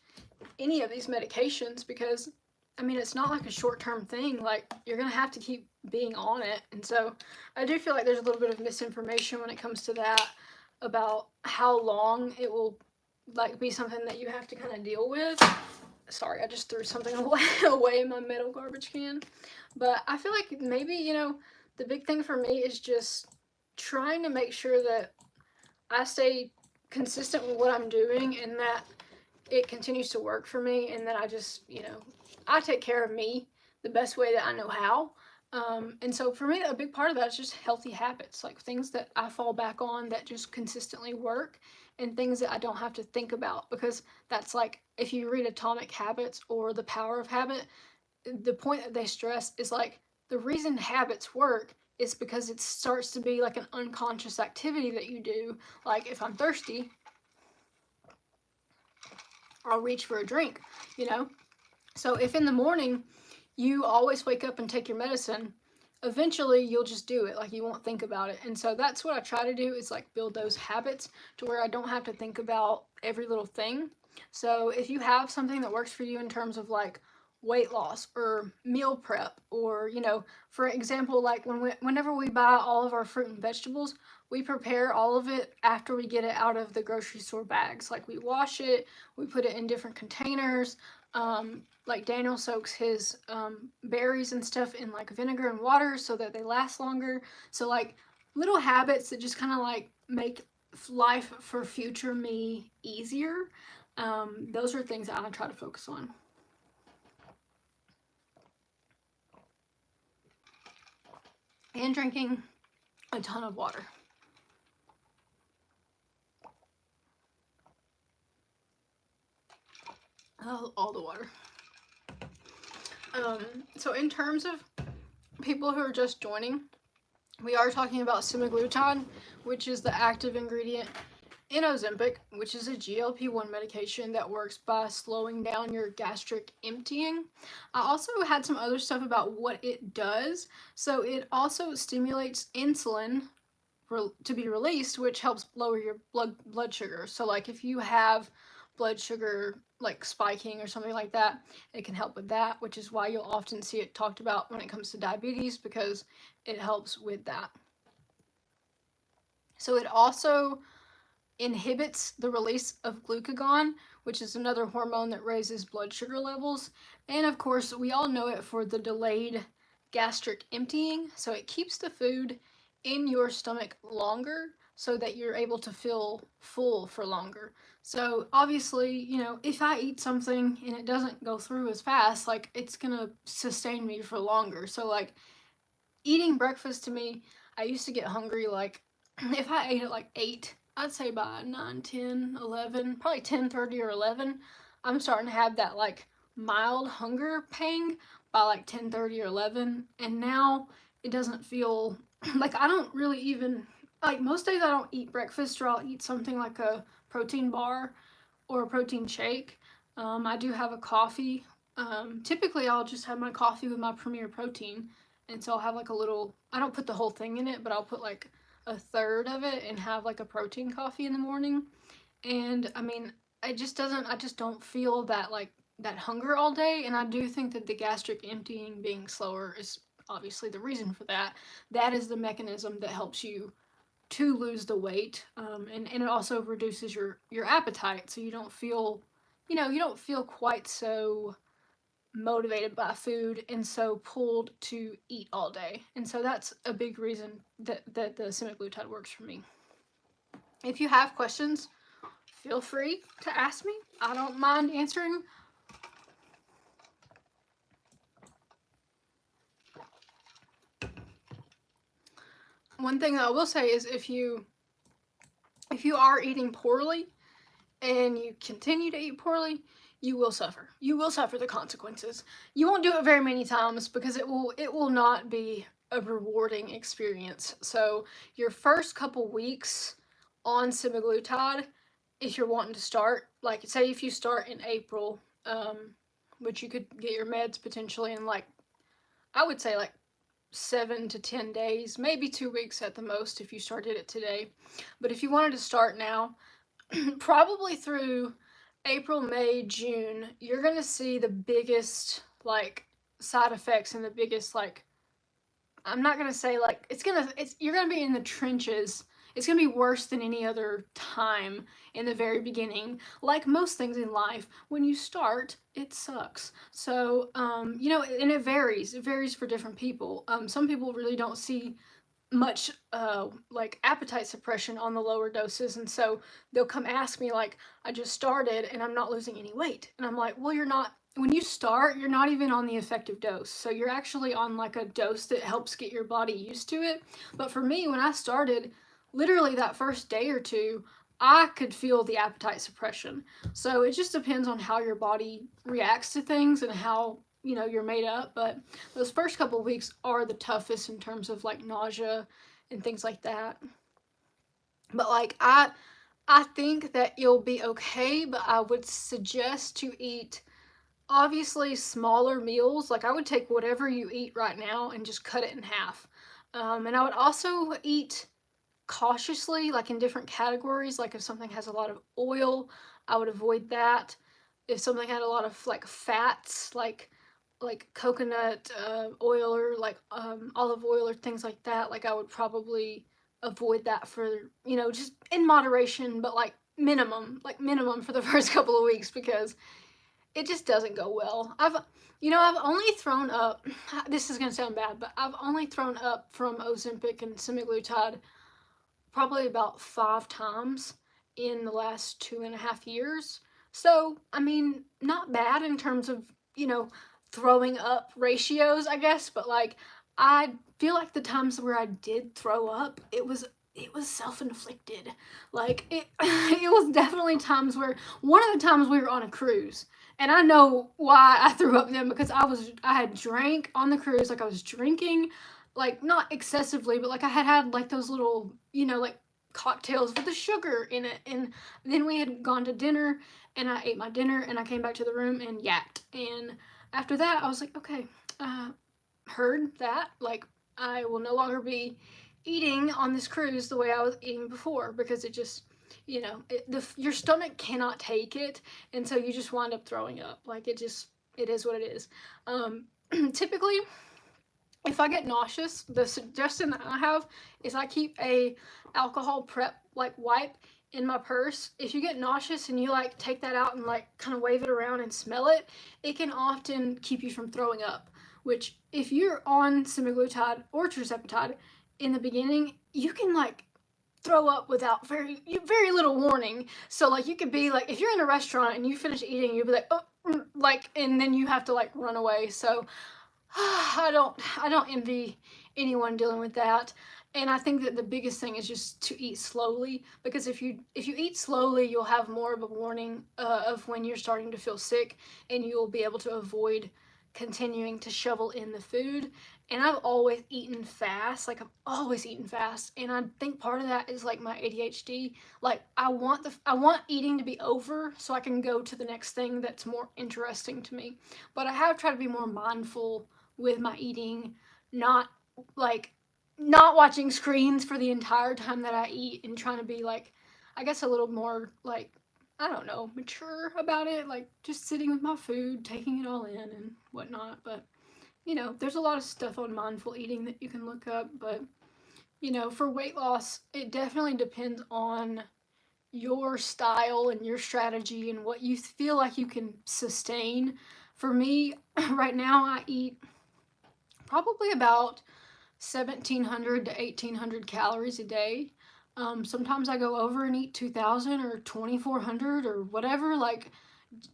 [SPEAKER 1] any of these medications because I mean it's not like a short-term thing. Like you're gonna have to keep being on it. And so I do feel like there's a little bit of misinformation when it comes to that about how long it will like be something that you have to kind of deal with. Sorry, I just threw something away in my metal garbage can. But I feel like maybe, you know, the big thing for me is just trying to make sure that I stay consistent with what I'm doing and that it continues to work for me, and that I just, you know, I take care of me the best way that I know how. And so for me, a big part of that is just healthy habits, like things that I fall back on that just consistently work and things that I don't have to think about. Because that's like, if you read Atomic Habits or The Power of Habit, the point that they stress is like the reason habits work is because it starts to be like an unconscious activity that you do. Like if I'm thirsty, I'll reach for a drink, you know? So if in the morning you always wake up and take your medicine, eventually you'll just do it. Like you won't think about it. And so that's what I try to do is like build those habits to where I don't have to think about every little thing. So if you have something that works for you in terms of like weight loss or meal prep, or you know, for example, like whenever we buy all of our fruit and vegetables, we prepare all of it after we get it out of the grocery store bags. Like we wash it, we put it in different containers. Like Daniel soaks his berries and stuff in like vinegar and water so that they last longer. So like little habits that just kind of like make life for future me easier. Those are things that I try to focus on. And drinking a ton of water. All the water. So in terms of people who are just joining, we are talking about semaglutide, which is the active ingredient in Ozempic, which is a GLP-1 medication that works by slowing down your gastric emptying. I also had some other stuff about what it does. So it also stimulates insulin to be released, which helps lower your blood sugar. So like if you have blood sugar like spiking or something like that, it can help with that, which is why you'll often see it talked about when it comes to diabetes, because it helps with that. So it also inhibits the release of glucagon, which is another hormone that raises blood sugar levels. And of course, we all know it for the delayed gastric emptying. So it keeps the food in your stomach longer. so that you're able to feel full for longer. So obviously, you know, if I eat something and it doesn't go through as fast, like it's gonna sustain me for longer. So like eating breakfast to me, I used to get hungry like if I ate at like 8, I'd say by 9, 10, 11, probably 10:30 or 11, I'm starting to have that like mild hunger pang by like 10:30 or 11, and now it doesn't feel like I don't really even like most days I don't eat breakfast or I'll eat something like a protein bar or a protein shake. I do have a coffee. Typically, I'll just have my coffee with my Premier Protein, and so I'll have like a little. I don't put the whole thing in it, but I'll put like a third of it and have like a protein coffee in the morning. And I mean, it just doesn't. I just don't feel that like that hunger all day, and I do think that the gastric emptying being slower is obviously the reason for that. That is the mechanism that helps you to lose the weight, and it also reduces your appetite, so you don't feel, you know, you don't feel quite so motivated by food and so pulled to eat all day. And so that's a big reason that the semaglutide works for me. If you have questions, feel free to ask me. I don't mind answering. One thing that I will say is if you are eating poorly and you continue to eat poorly, you will suffer. You will suffer the consequences. You won't do it very many times because it will not be a rewarding experience. So your first couple weeks on semaglutide, if you're wanting to start, like say if you start in April, which you could get your meds potentially in like, I would say like 7 to 10 days, maybe 2 weeks at the most if you started it today. But if you wanted to start now, probably through April, May, June, you're gonna see the biggest like side effects and the biggest like, I'm not gonna say like you're gonna be in the trenches. It's gonna be worse than any other time in the very beginning. Like most things in life, when you start, it sucks. So you know, and it varies. It varies for different people. Some people really don't see much like appetite suppression on the lower doses, and so they'll come ask me like, I just started and I'm not losing any weight, and I'm like, well, you're not. When you start, you're not even on the effective dose, so you're actually on like a dose that helps get your body used to it. But for me, when I started, literally that first day or two, I could feel the appetite suppression. So it just depends on how your body reacts to things and how, you know, you're made up. But those first couple of weeks are the toughest in terms of like nausea and things like that. But like I think that you'll be okay, but I would suggest to eat obviously smaller meals. Like I would take whatever you eat right now and just cut it in half. And I would also eat cautiously, like in different categories. Like if something has a lot of oil, I would avoid that. If something had a lot of like fats, like coconut oil or like olive oil or things like that, like I would probably avoid that for, you know, just in moderation, but like minimum for the first couple of weeks, because it just doesn't go well. I've only thrown up, this is gonna sound bad, but I've only thrown up from Ozempic and semaglutide probably about 5 times in the last 2.5 years. So, I mean, not bad in terms of, you know, throwing up ratios, I guess, but like, I feel like the times where I did throw up, it was self-inflicted. Like it was definitely times where, one of the times we were on a cruise, and I know why I threw up then, because I had drank on the cruise, like I was drinking, like not excessively, but like I had like those little, you know, like cocktails with the sugar in it, and then we had gone to dinner, and I ate my dinner, and I came back to the room and yacked, and after that I was like, okay, heard that, like I will no longer be eating on this cruise the way I was eating before, because it just, you know, your stomach cannot take it, and so you just wind up throwing up. Like it is what it is. Typically, if I get nauseous, the suggestion that I have is I keep a alcohol prep like wipe in my purse. If you get nauseous and you like take that out and like kind of wave it around and smell it, it can often keep you from throwing up. Which, if you're on semaglutide or tirzepatide in the beginning, you can like throw up without very little warning. So like you could be like, if you're in a restaurant and you finish eating, you'll be like, oh, like, and then you have to like run away. So I don't envy anyone dealing with that. And I think that the biggest thing is just to eat slowly, because if you eat slowly, you'll have more of a warning of when you're starting to feel sick, and you'll be able to avoid continuing to shovel in the food. And I've always eaten fast, like I've always eaten fast, and I think part of that is like my ADHD. Like I want eating to be over so I can go to the next thing that's more interesting to me. But I have tried to be more mindful with my eating, not like not watching screens for the entire time that I eat, and trying to be like, I guess, a little more like, I don't know, mature about it, like just sitting with my food, taking it all in and whatnot. But there's a lot of stuff on mindful eating that you can look up. But for weight loss, it definitely depends on your style and your strategy and what you feel like you can sustain. For me, right now, I eat probably about 1,700 to 1,800 calories a day. Sometimes I go over and eat 2,000 or 2,400 or whatever. Like,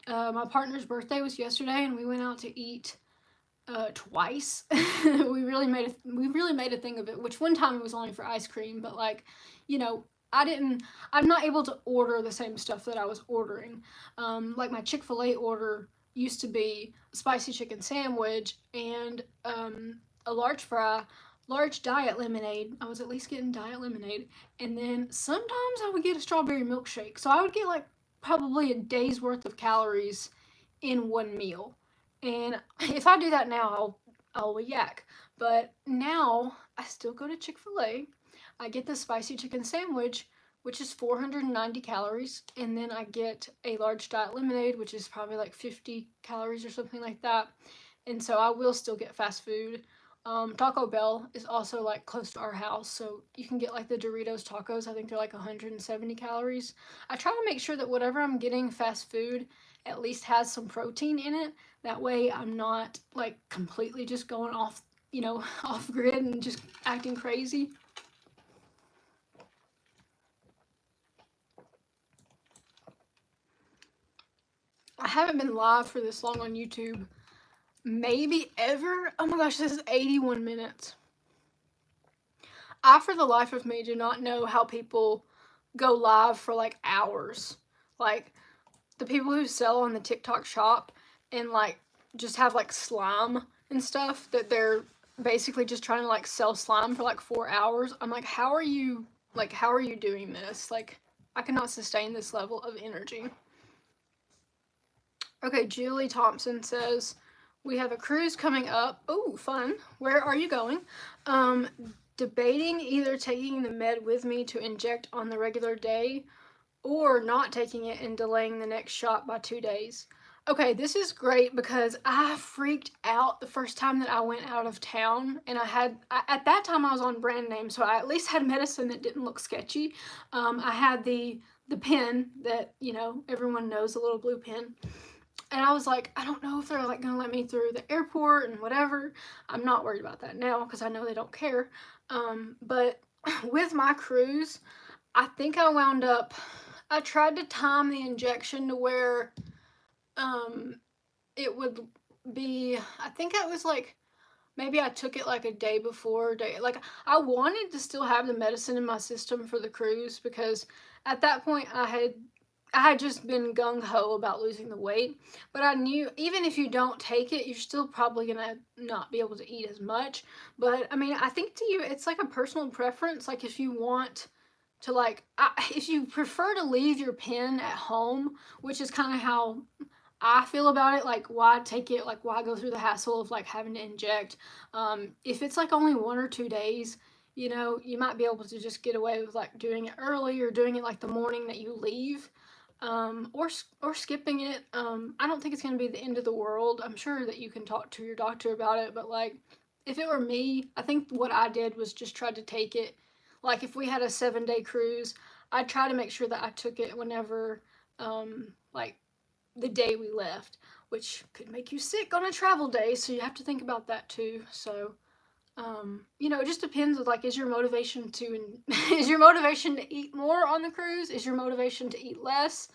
[SPEAKER 1] my partner's birthday was yesterday, and we went out to eat twice. we really made a thing of it. Which one time it was only for ice cream, but like, I'm not able to order the same stuff that I was ordering. Like my Chick-fil-A order used to be a spicy chicken sandwich and a large fry, large diet lemonade. I was at least getting diet lemonade, and then sometimes I would get a strawberry milkshake. So I would get like probably a day's worth of calories in one meal. And if I do that now, I'll yak. But now I still go to Chick-fil-A. I get the spicy chicken sandwich, which is 490 calories, and then I get a large diet lemonade, which is probably like 50 calories or something like that. And so I will still get fast food. Taco Bell is also like close to our house, so you can get like the Doritos tacos. I think they're like 170 calories. I try to make sure that whatever I'm getting fast food at least has some protein in it. That way I'm not like completely just going off, off grid and just acting crazy. I haven't been live for this long on YouTube. Maybe ever. Oh my gosh, this is 81 minutes. I, for the life of me, do not know how people go live for like hours. Like the people who sell on the TikTok shop and like just have like slime and stuff that they're basically just trying to like sell slime for like 4 hours. I'm like, how are you doing this? Like, I cannot sustain this level of energy. Okay, Julie Thompson says, we have a cruise coming up. Oh, fun. Where are you going? Debating either taking the med with me to inject on the regular day or not taking it and delaying the next shot by 2 days. Okay, this is great because I freaked out the first time that I went out of town, and at that time I was on brand name, so I at least had medicine that didn't look sketchy. I had the pen that, everyone knows, the little blue pen. And I was like, I don't know if they're like gonna let me through the airport and whatever. I'm not worried about that now because I know they don't care. But with my cruise, I think I tried to time the injection to where it would be, I think it was like, maybe I took it like a day before, like I wanted to still have the medicine in my system for the cruise, because at that point I had just been gung-ho about losing the weight, but I knew even if you don't take it, you're still probably gonna not be able to eat as much. But I mean, I think to you, it's like a personal preference. Like if you want to if you prefer to leave your pen at home, which is kind of how I feel about it, like why take it, like why go through the hassle of like having to inject. If it's like only 1 or 2 days, you might be able to just get away with like doing it early or doing it like the morning that you leave. Or skipping it. I don't think it's going to be the end of the world. I'm sure that you can talk to your doctor about it, but like if it were me, I think what I did was just try to take it. Like if we had a 7-day cruise, I'd try to make sure that I took it whenever like the day we left, which could make you sick on a travel day, so you have to think about that too. So You know, it just depends. Like, is your motivation to is your motivation to eat more on the cruise? Is your motivation to eat less?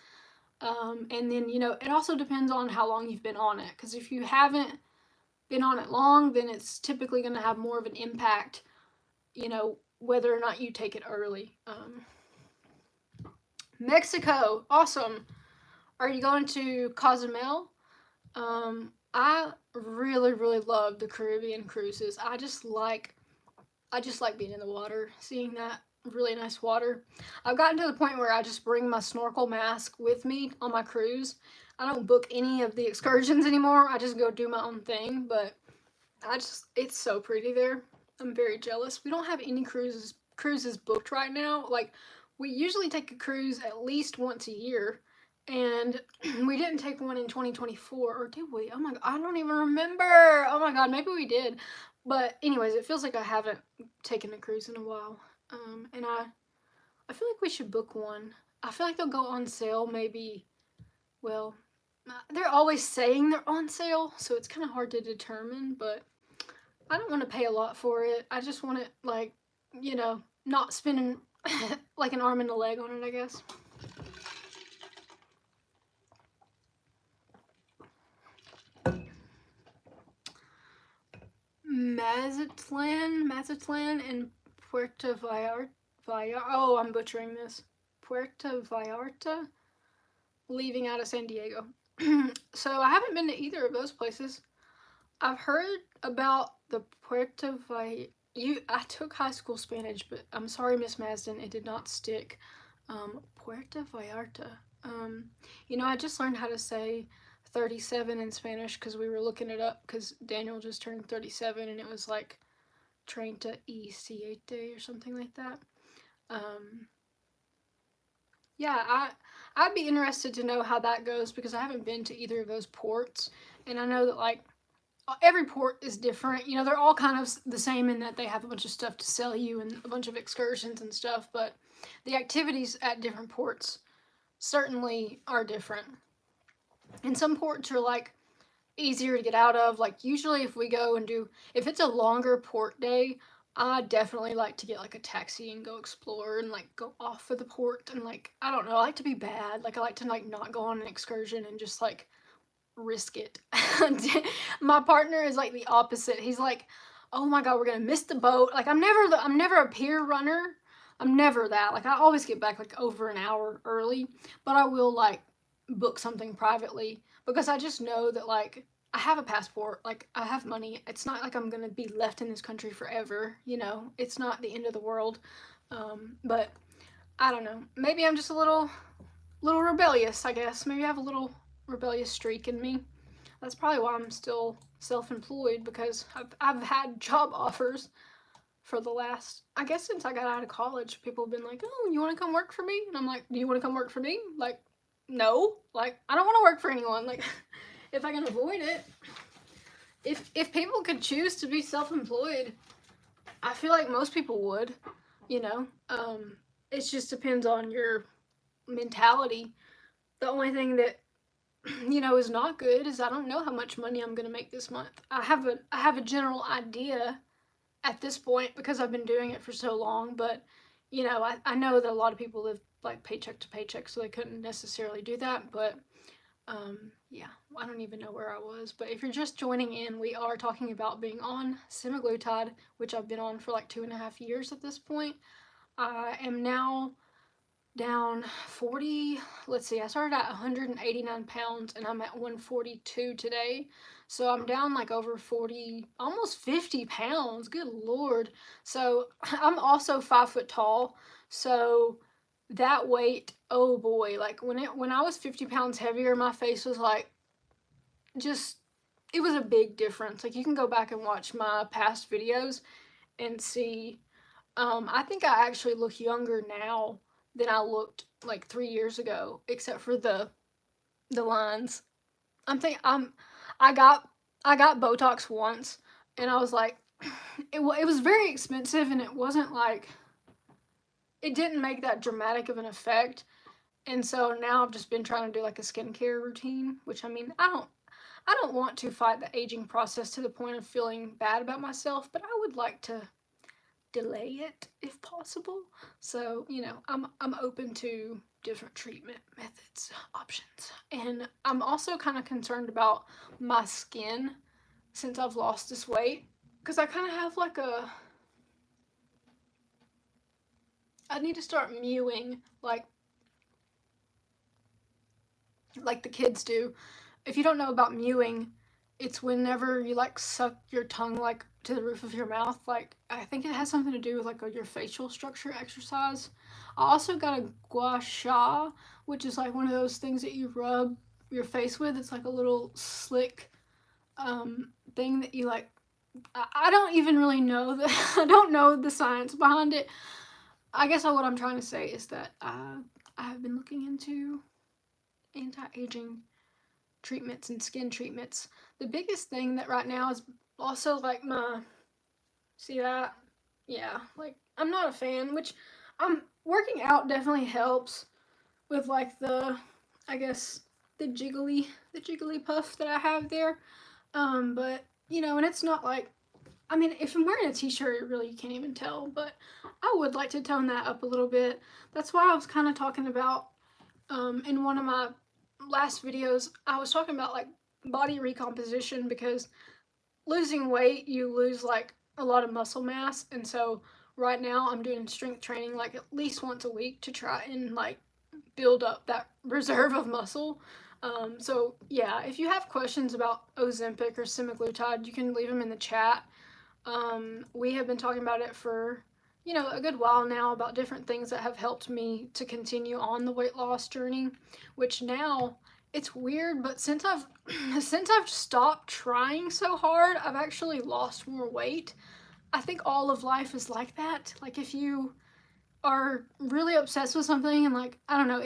[SPEAKER 1] And then, you know, it also depends on how long you've been on it. Because if you haven't been on it long, then it's typically going to have more of an impact, you know, whether or not you take it early. Mexico, awesome. Are you going to Cozumel? I really, really love the Caribbean cruises. I just like being in the water, seeing that really nice water. I've gotten to the point where I just bring my snorkel mask with me on my cruise. I don't book any of the excursions anymore. I just go do my own thing, but it's so pretty there. I'm very jealous. We don't have any cruises booked right now. Like, we usually take a cruise at least once a year, and we didn't take one in 2024, or did we? Oh my god, I don't even remember. Oh my god, maybe we did. But anyways, it feels like I haven't taken a cruise in a while. And I feel like we should book one. I feel like they'll go on sale maybe, well, they're always saying they're on sale, so it's kind of hard to determine, but I don't want to pay a lot for it. I just want it, like, you know, not spending like an arm and a leg on it, I guess. Mazatlan, and Puerto Vallarta. Oh, I'm butchering this. Puerto Vallarta, leaving out of San Diego. So I haven't been to either of those places. I've heard about the Puerto Vallarta. I took high school Spanish, but I'm sorry, Miss Masden, it did not stick. Puerto Vallarta. You know, I just learned how to say 37 in Spanish because we were looking it up because Daniel just turned 37 and it was like treinta y siete or something like that. Yeah, I'd be interested to know how that goes because I haven't been to either of those ports, and I know that like every port is different. You know, they're all kind of the same in that they have a bunch of stuff to sell you and a bunch of excursions and stuff, but the activities at different ports certainly are different. And some ports are like easier to get out of. Like usually if we go and if it's a longer port day, I definitely like to get like a taxi and go explore and like go off of the port and like, I don't know, I like to be bad. Like I like to like not go on an excursion and just like risk it. My partner is like the opposite. He's like, oh my god, we're gonna miss the boat. Like I'm never a pier runner. I'm never that. Like I always get back like over an hour early, but I will like book something privately because I just know that like I have a passport, like I have money. It's not like I'm gonna be left in this country forever, you know. It's not the end of the world. But I don't know. Maybe I'm just a little rebellious, I guess. Maybe I have a little rebellious streak in me. That's probably why I'm still self-employed because I've had job offers for the last, I guess since I got out of college, people have been like, oh, you want to come work for me? And I'm like, do you want to come work for me? Like, no. Like, I don't want to work for anyone. Like, if I can avoid it. If people could choose to be self-employed, I feel like most people would, you know. It just depends on your mentality. The only thing that you know is not good is I don't know how much money I'm gonna make this month. I have a general idea at this point because I've been doing it for so long, but you know, I know that a lot of people live like paycheck to paycheck, so they couldn't necessarily do that, but yeah, I don't even know where I was. But if you're just joining in, we are talking about being on semaglutide, which I've been on for like 2.5 years at this point. I am now down 40. Let's see, I started at 189 pounds and I'm at 142 today. So I'm down like over 40, almost 50 pounds. Good lord. So I'm also 5 foot tall. So that weight, oh boy, like when I was 50 pounds heavier, my face was like just, it was a big difference. Like you can go back and watch my past videos and see. I think I actually look younger now than I looked like 3 years ago, except for the lines. I got Botox once, and I was like, it was very expensive, and it wasn't like, it didn't make that dramatic of an effect. And so now I've just been trying to do like a skincare routine, which I mean, I I don't want to fight the aging process to the point of feeling bad about myself, but I would like to delay it if possible. So, I'm open to different treatment methods, options. And I'm also kind of concerned about my skin since I've lost this weight, because I kind of have like I need to start mewing like the kids do. If you don't know about mewing, it's whenever you like suck your tongue like to the roof of your mouth. Like, I think it has something to do with like your facial structure exercise. I also got a gua sha, which is like one of those things that you rub your face with. It's like a little slick thing that you like. I don't even really know I don't know the science behind it. I guess what I'm trying to say is that I have been looking into anti-aging treatments and skin treatments. The biggest thing that right now is also like see that? Yeah, like I'm not a fan, which working out definitely helps with like I guess the jiggly puff that I have there. But and it's not like, I mean, if I'm wearing a t-shirt, really you can't even tell, but I would like to tone that up a little bit. That's why I was kind of talking about in one of my last videos, I was talking about like body recomposition, because losing weight, you lose like a lot of muscle mass. And so right now I'm doing strength training like at least once a week to try and like build up that reserve of muscle. So yeah, if you have questions about Ozempic or Semaglutide, you can leave them in the chat. We have been talking about it for a good while now, about different things that have helped me to continue on the weight loss journey, which now it's weird, but since I've stopped trying so hard, I've actually lost more weight. I think all of life is like that. Like, if you are really obsessed with something and like, I don't know,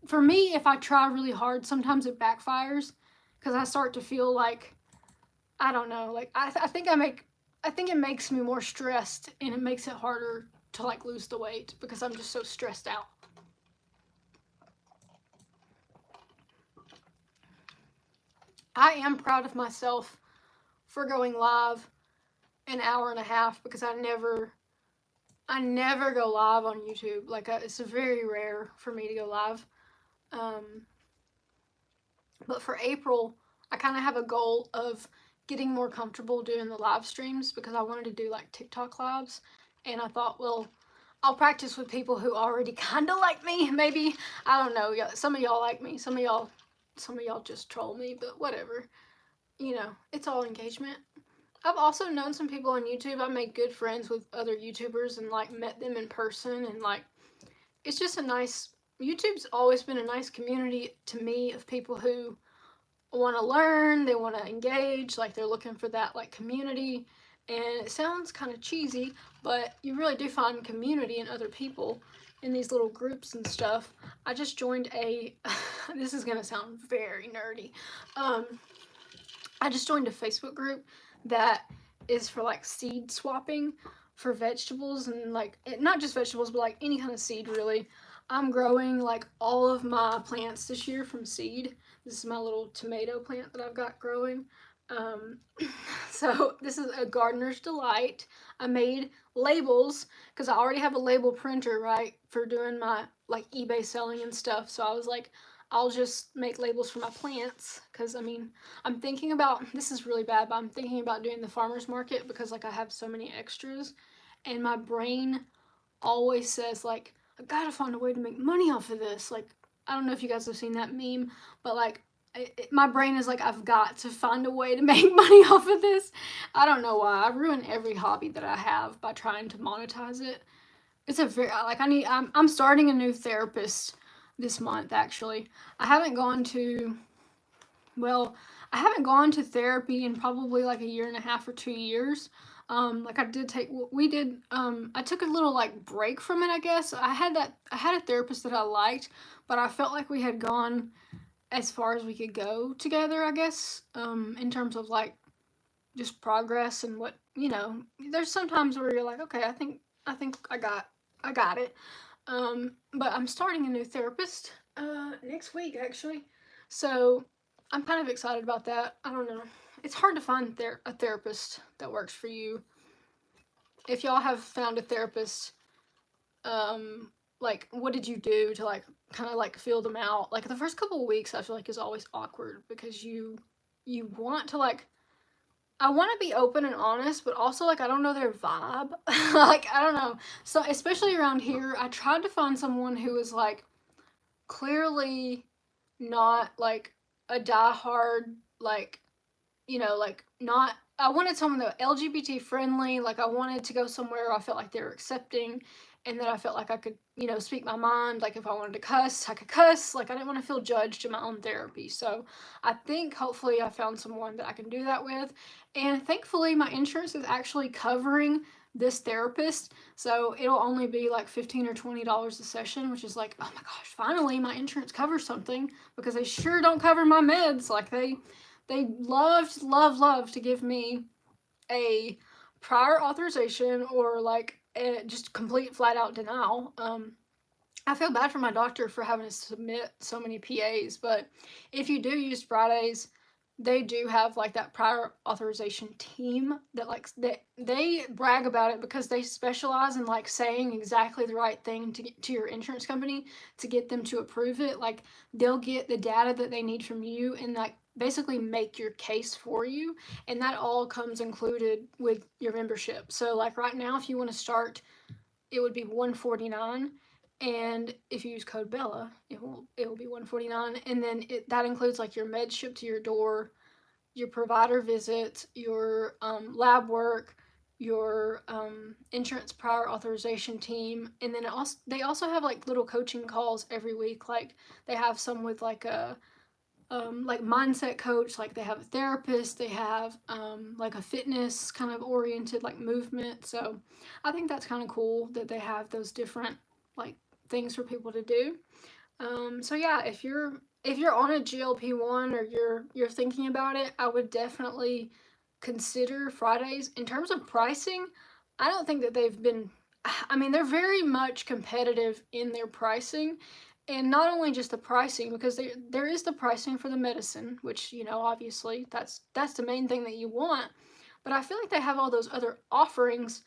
[SPEAKER 1] for me, if I try really hard, sometimes it backfires, because I start to feel like, I don't know, like I think it makes me more stressed, and it makes it harder to like lose the weight because I'm just so stressed out. I am proud of myself for going live an hour and a half, because I never go live on YouTube. Like, it's very rare for me to go live. But for April, I kind of have a goal of getting more comfortable doing the live streams, because I wanted to do like TikTok lives, and I thought, well, I'll practice with people who already kind of like me. Maybe, I don't know. Some of y'all like me. Some of y'all just troll me. But whatever. It's all engagement. I've also known some people on YouTube. I made good friends with other YouTubers and like met them in person, and like it's just YouTube's always been a nice community to me of people who want to learn, they want to engage, like they're looking for that like community. And it sounds kind of cheesy, but you really do find community in other people in these little groups and stuff. I just joined this is gonna sound very nerdy. I just joined a Facebook group that is for like seed swapping for vegetables, and like not just vegetables, but like any kind of seed really. I'm growing like all of my plants this year from seed. This is my little tomato plant that I've got growing. So this is a gardener's delight. I made labels because I already have a label printer, right, for doing my like eBay selling and stuff. So I was like, I'll just make labels for my plants, because I mean, I'm thinking about, this is really bad, but I'm thinking about doing the farmer's market, because like I have so many extras, and my brain always says like, I gotta find a way to make money off of this. Like, I don't know if you guys have seen that meme, but like my brain is like, I've got to find a way to make money off of this. I don't know why. I ruin every hobby that I have by trying to monetize it. It's a very, like, I'm starting a new therapist this month, actually. I haven't gone to therapy in probably like a year and a half or 2 years. Like I took a little like break from it, I guess. I had a therapist that I liked, but I felt like we had gone as far as we could go together, I guess, in terms of like just progress and what, there's sometimes where you're like, okay, I think I got it. But I'm starting a new therapist next week, actually. So I'm kind of excited about that. I don't know. It's hard to find a therapist that works for you. If y'all have found a therapist, like, what did you do to, like, kind of, like, feel them out? Like, the first couple of weeks, I feel like, is always awkward because you want to, like, I want to be open and honest, but also, like, I don't know their vibe. Like, I don't know. So, especially around here, I tried to find someone who was, like, clearly not, like, a diehard, like, like, not, I wanted someone that was LGBT friendly. Like, I wanted to go somewhere where I felt like they were accepting and that I felt like I could, speak my mind. Like, if I wanted to cuss, I could cuss. Like, I didn't want to feel judged in my own therapy. So I think hopefully I found someone that I can do that with. And thankfully, my insurance is actually covering this therapist. So it'll only be like $15 or $20 a session, which is like, oh my gosh, finally my insurance covers something, because they sure don't cover my meds. Like, they love to give me a prior authorization or like just complete flat out denial. I feel bad for my doctor for having to submit so many PAs, but if you do use Fridays, they do have like that prior authorization team that, like, they brag about it because they specialize in like saying exactly the right thing to your insurance company to get them to approve it. Like, they'll get the data that they need from you and, like, basically make your case for you, and that all comes included with your membership. So, like, right now, if you want to start, it would be $149, and if you use code Bella, it will be $149, and then that includes like your meds shipped to your door, your provider visits, your lab work, your insurance prior authorization team, and then they also have like little coaching calls every week. Like, they have some with like a like mindset coach, like they have a therapist, they have like a fitness kind of oriented like movement. So I think that's kind of cool that they have those different like things for people to do. So yeah, if you're on a GLP-1 or you're thinking about it, I would definitely consider Fridays. In terms of pricing, I don't think that they've been, I mean, they're very much competitive in their pricing. And not only just the pricing, because there is the pricing for the medicine, which, obviously that's the main thing that you want. But I feel like they have all those other offerings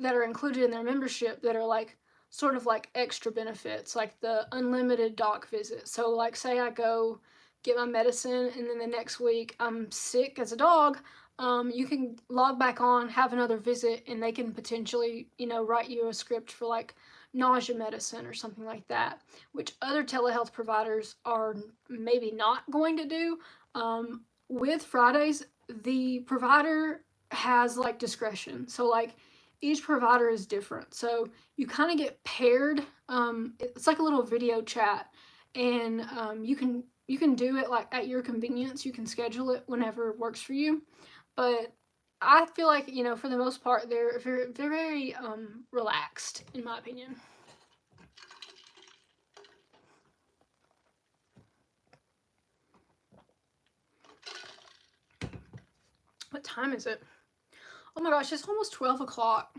[SPEAKER 1] that are included in their membership that are like sort of like extra benefits, like the unlimited doc visit. So, like, say I go get my medicine and then the next week I'm sick as a dog, you can log back on, have another visit, and they can potentially, write you a script for like nausea medicine or something like that, which other telehealth providers are maybe not going to do. With Fridays, the provider has like discretion. So, like, each provider is different. So you kind of get paired. It's like a little video chat, and you can do it like at your convenience. You can schedule it whenever it works for you. But I feel like, for the most part, they're very relaxed, in my opinion. What time is it? Oh my gosh, it's almost 12 o'clock.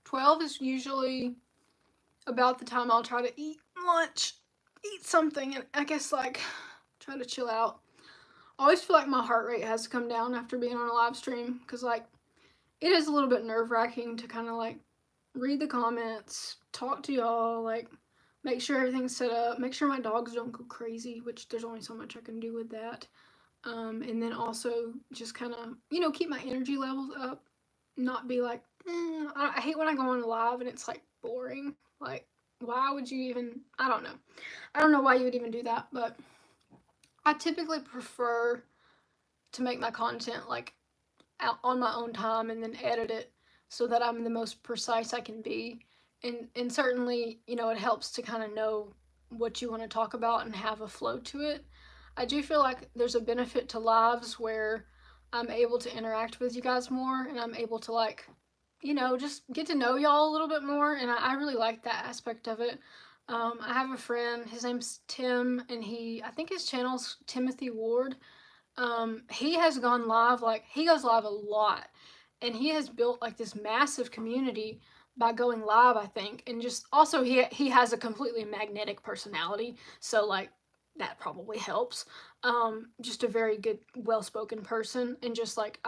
[SPEAKER 1] 12 is usually about the time I'll try to eat lunch, eat something, and I guess, like, try to chill out. I always feel like my heart rate has to come down after being on a live stream, because, like, it is a little bit nerve-wracking to kind of, like, read the comments, talk to y'all, like, make sure everything's set up, make sure my dogs don't go crazy, which there's only so much I can do with that. And then also just kind of, keep my energy levels up, not be like, I hate when I go on live and it's like boring. Like, why would you even, I don't know why you would even do that, but I typically prefer to make my content like out on my own time and then edit it so that I'm the most precise I can be. And certainly, it helps to kind of know what you want to talk about and have a flow to it. I do feel like there's a benefit to lives where I'm able to interact with you guys more, and I'm able to, like, just get to know y'all a little bit more, and I really like that aspect of it. I have a friend, his name's Tim, and I think his channel's Timothy Ward. He has gone live, like, he goes live a lot, and he has built, like, this massive community by going live, I think, and just, also, he has a completely magnetic personality, so, like, that probably helps. Just a very good, well-spoken person, and just like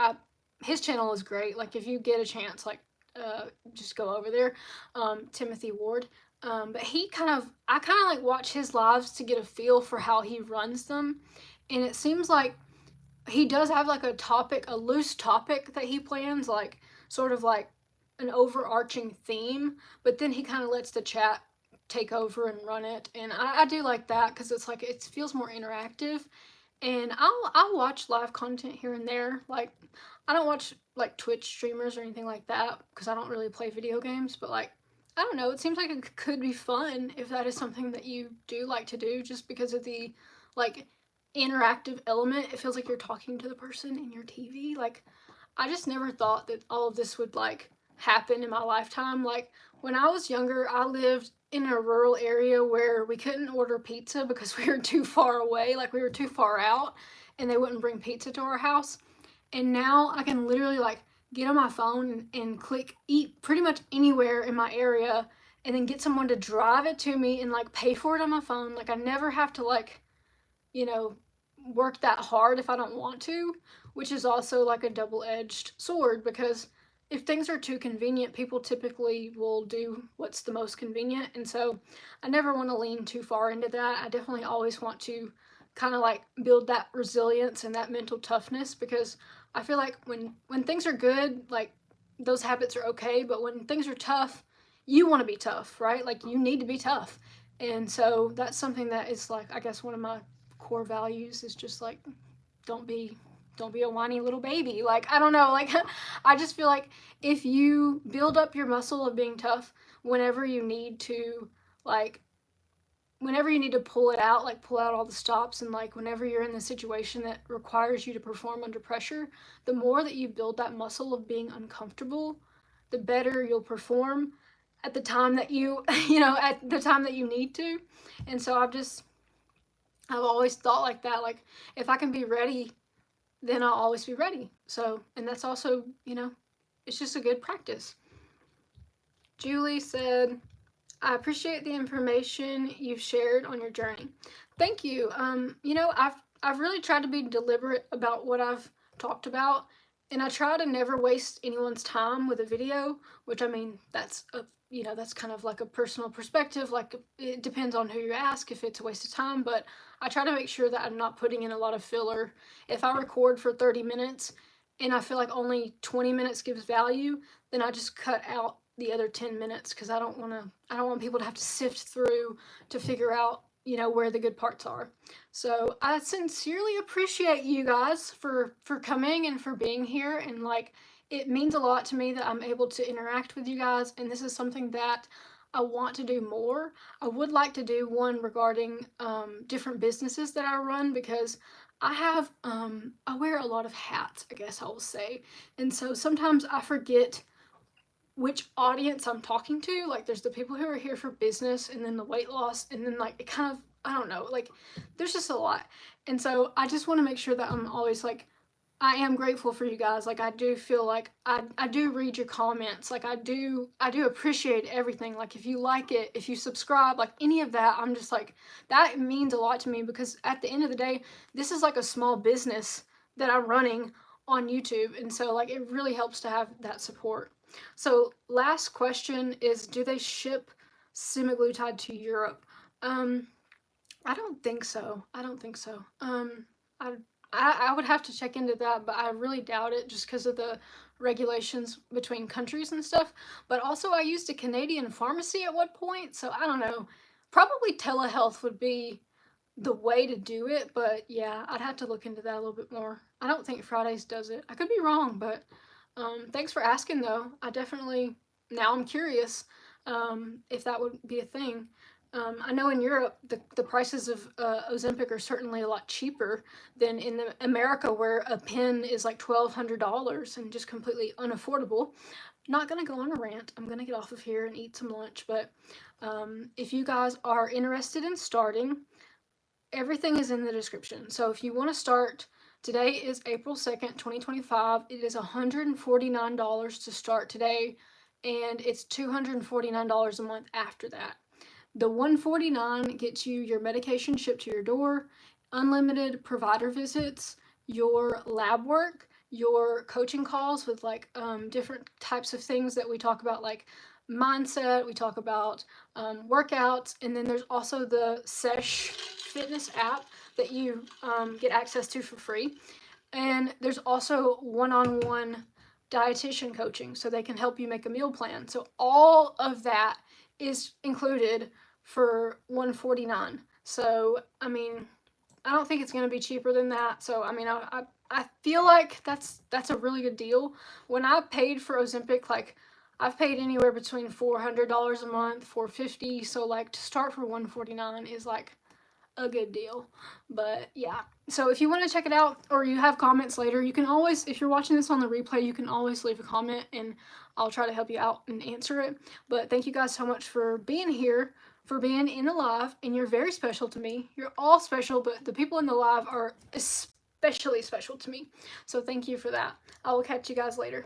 [SPEAKER 1] his channel is great. Like if you get a chance, like just go over there. Timothy Ward. But I kind of like watch his lives to get a feel for how he runs them, and it seems like he does have like a loose topic that he plans, like sort of like an overarching theme, but then he kind of lets the chat take over and run it, and I do like that because it's like it feels more interactive. And I'll watch live content here and there. Like I don't watch like Twitch streamers or anything like that because I don't really play video games, but like I don't know, it seems like it could be fun if that is something that you do like to do, just because of the like interactive element. It feels like you're talking to the person in your TV. Like I just never thought that all of this would like happen in my lifetime. Like when I was younger, I lived in a rural area where we couldn't order pizza because we were too far away, like we were too far out, and they wouldn't bring pizza to our house. And now I can literally like get on my phone and click eat pretty much anywhere in my area, and then get someone to drive it to me and like pay for it on my phone. Like I never have to like, you know, work that hard if I don't want to, which is also like a double-edged sword, because if things are too convenient, people typically will do what's the most convenient. And so I never want to lean too far into that. I definitely always want to kind of like build that resilience and that mental toughness, because I feel like when things are good, like those habits are okay, but when things are tough, you want to be tough, right? Like you need to be tough. And so that's something that is like, I guess, one of my core values is just like don't be a whiny little baby. Like I don't know, like I just feel like if you build up your muscle of being tough whenever you need to, like whenever you need to pull it out, like pull out all the stops, and like whenever you're in the situation that requires you to perform under pressure, the more that you build that muscle of being uncomfortable, the better you'll perform at the time that you at the time that you need to. And so I've always thought like that. Like if I can be ready, then I'll always be ready. So, and that's also, it's just a good practice. Julie said, I appreciate the information you've shared on your journey. Thank you. I've really tried to be deliberate about what I've talked about, and I try to never waste anyone's time with a video, which I mean, that's kind of like a personal perspective. Like it depends on who you ask if it's a waste of time, but I try to make sure that I'm not putting in a lot of filler. If I record for 30 minutes and I feel like only 20 minutes gives value, then I just cut out the other 10 minutes, because I don't want people to have to sift through to figure out, where the good parts are. So I sincerely appreciate you guys for coming and for being here, and like it means a lot to me that I'm able to interact with you guys, and this is something that I want to do more. I would like to do one regarding different businesses that I run, because I wear a lot of hats, I guess I will say, and so sometimes I forget which audience I'm talking to. Like there's the people who are here for business, and then the weight loss, and then like it kind of, I don't know, like there's just a lot. And so I just want to make sure that I'm always like, I am grateful for you guys. Like I do feel like I do read your comments. Like I do appreciate everything. Like if you like it, if you subscribe, like any of that, I'm just like, that means a lot to me, because at the end of the day, this is like a small business that I'm running on YouTube. And so like it really helps to have that support. So last question is, do they ship semaglutide to Europe? I don't think so. I would have to check into that, but I really doubt it, just because of the regulations between countries and stuff. But also I used a Canadian pharmacy at one point, so I don't know. Probably telehealth would be the way to do it, but yeah, I'd have to look into that a little bit more. I don't think Fridays does it. I could be wrong, but thanks for asking though. Now I'm curious if that would be a thing. I know in Europe, the prices of Ozempic are certainly a lot cheaper than in America, where a pen is like $1,200 and just completely unaffordable. Not gonna go on a rant. I'm gonna get off of here and eat some lunch, but if you guys are interested in starting, everything is in the description. So if you want to start, today is April 2nd, 2025. It is $149 to start today, and it's $249 a month after that. The $149 gets you your medication shipped to your door, unlimited provider visits, your lab work, your coaching calls with like different types of things that we talk about, like mindset, we talk about workouts, and then there's also the Sesh fitness app that you get access to for free. And there's also one-on-one dietitian coaching, so they can help you make a meal plan. So all of that is included for $149. So I mean, I don't think it's going to be cheaper than that. So I mean, I feel like that's a really good deal. When I paid for Ozempic, like I've paid anywhere between $400 a month, $450. So like to start for $149 is like a good deal. But yeah, so if you want to check it out or you have comments later, you can always, if you're watching this on the replay, you can always leave a comment and I'll try to help you out and answer it. But thank you guys so much for being here, for being in the live, and you're very special to me. You're all special, but the people in the live are especially special to me. So thank you for that. I will catch you guys later.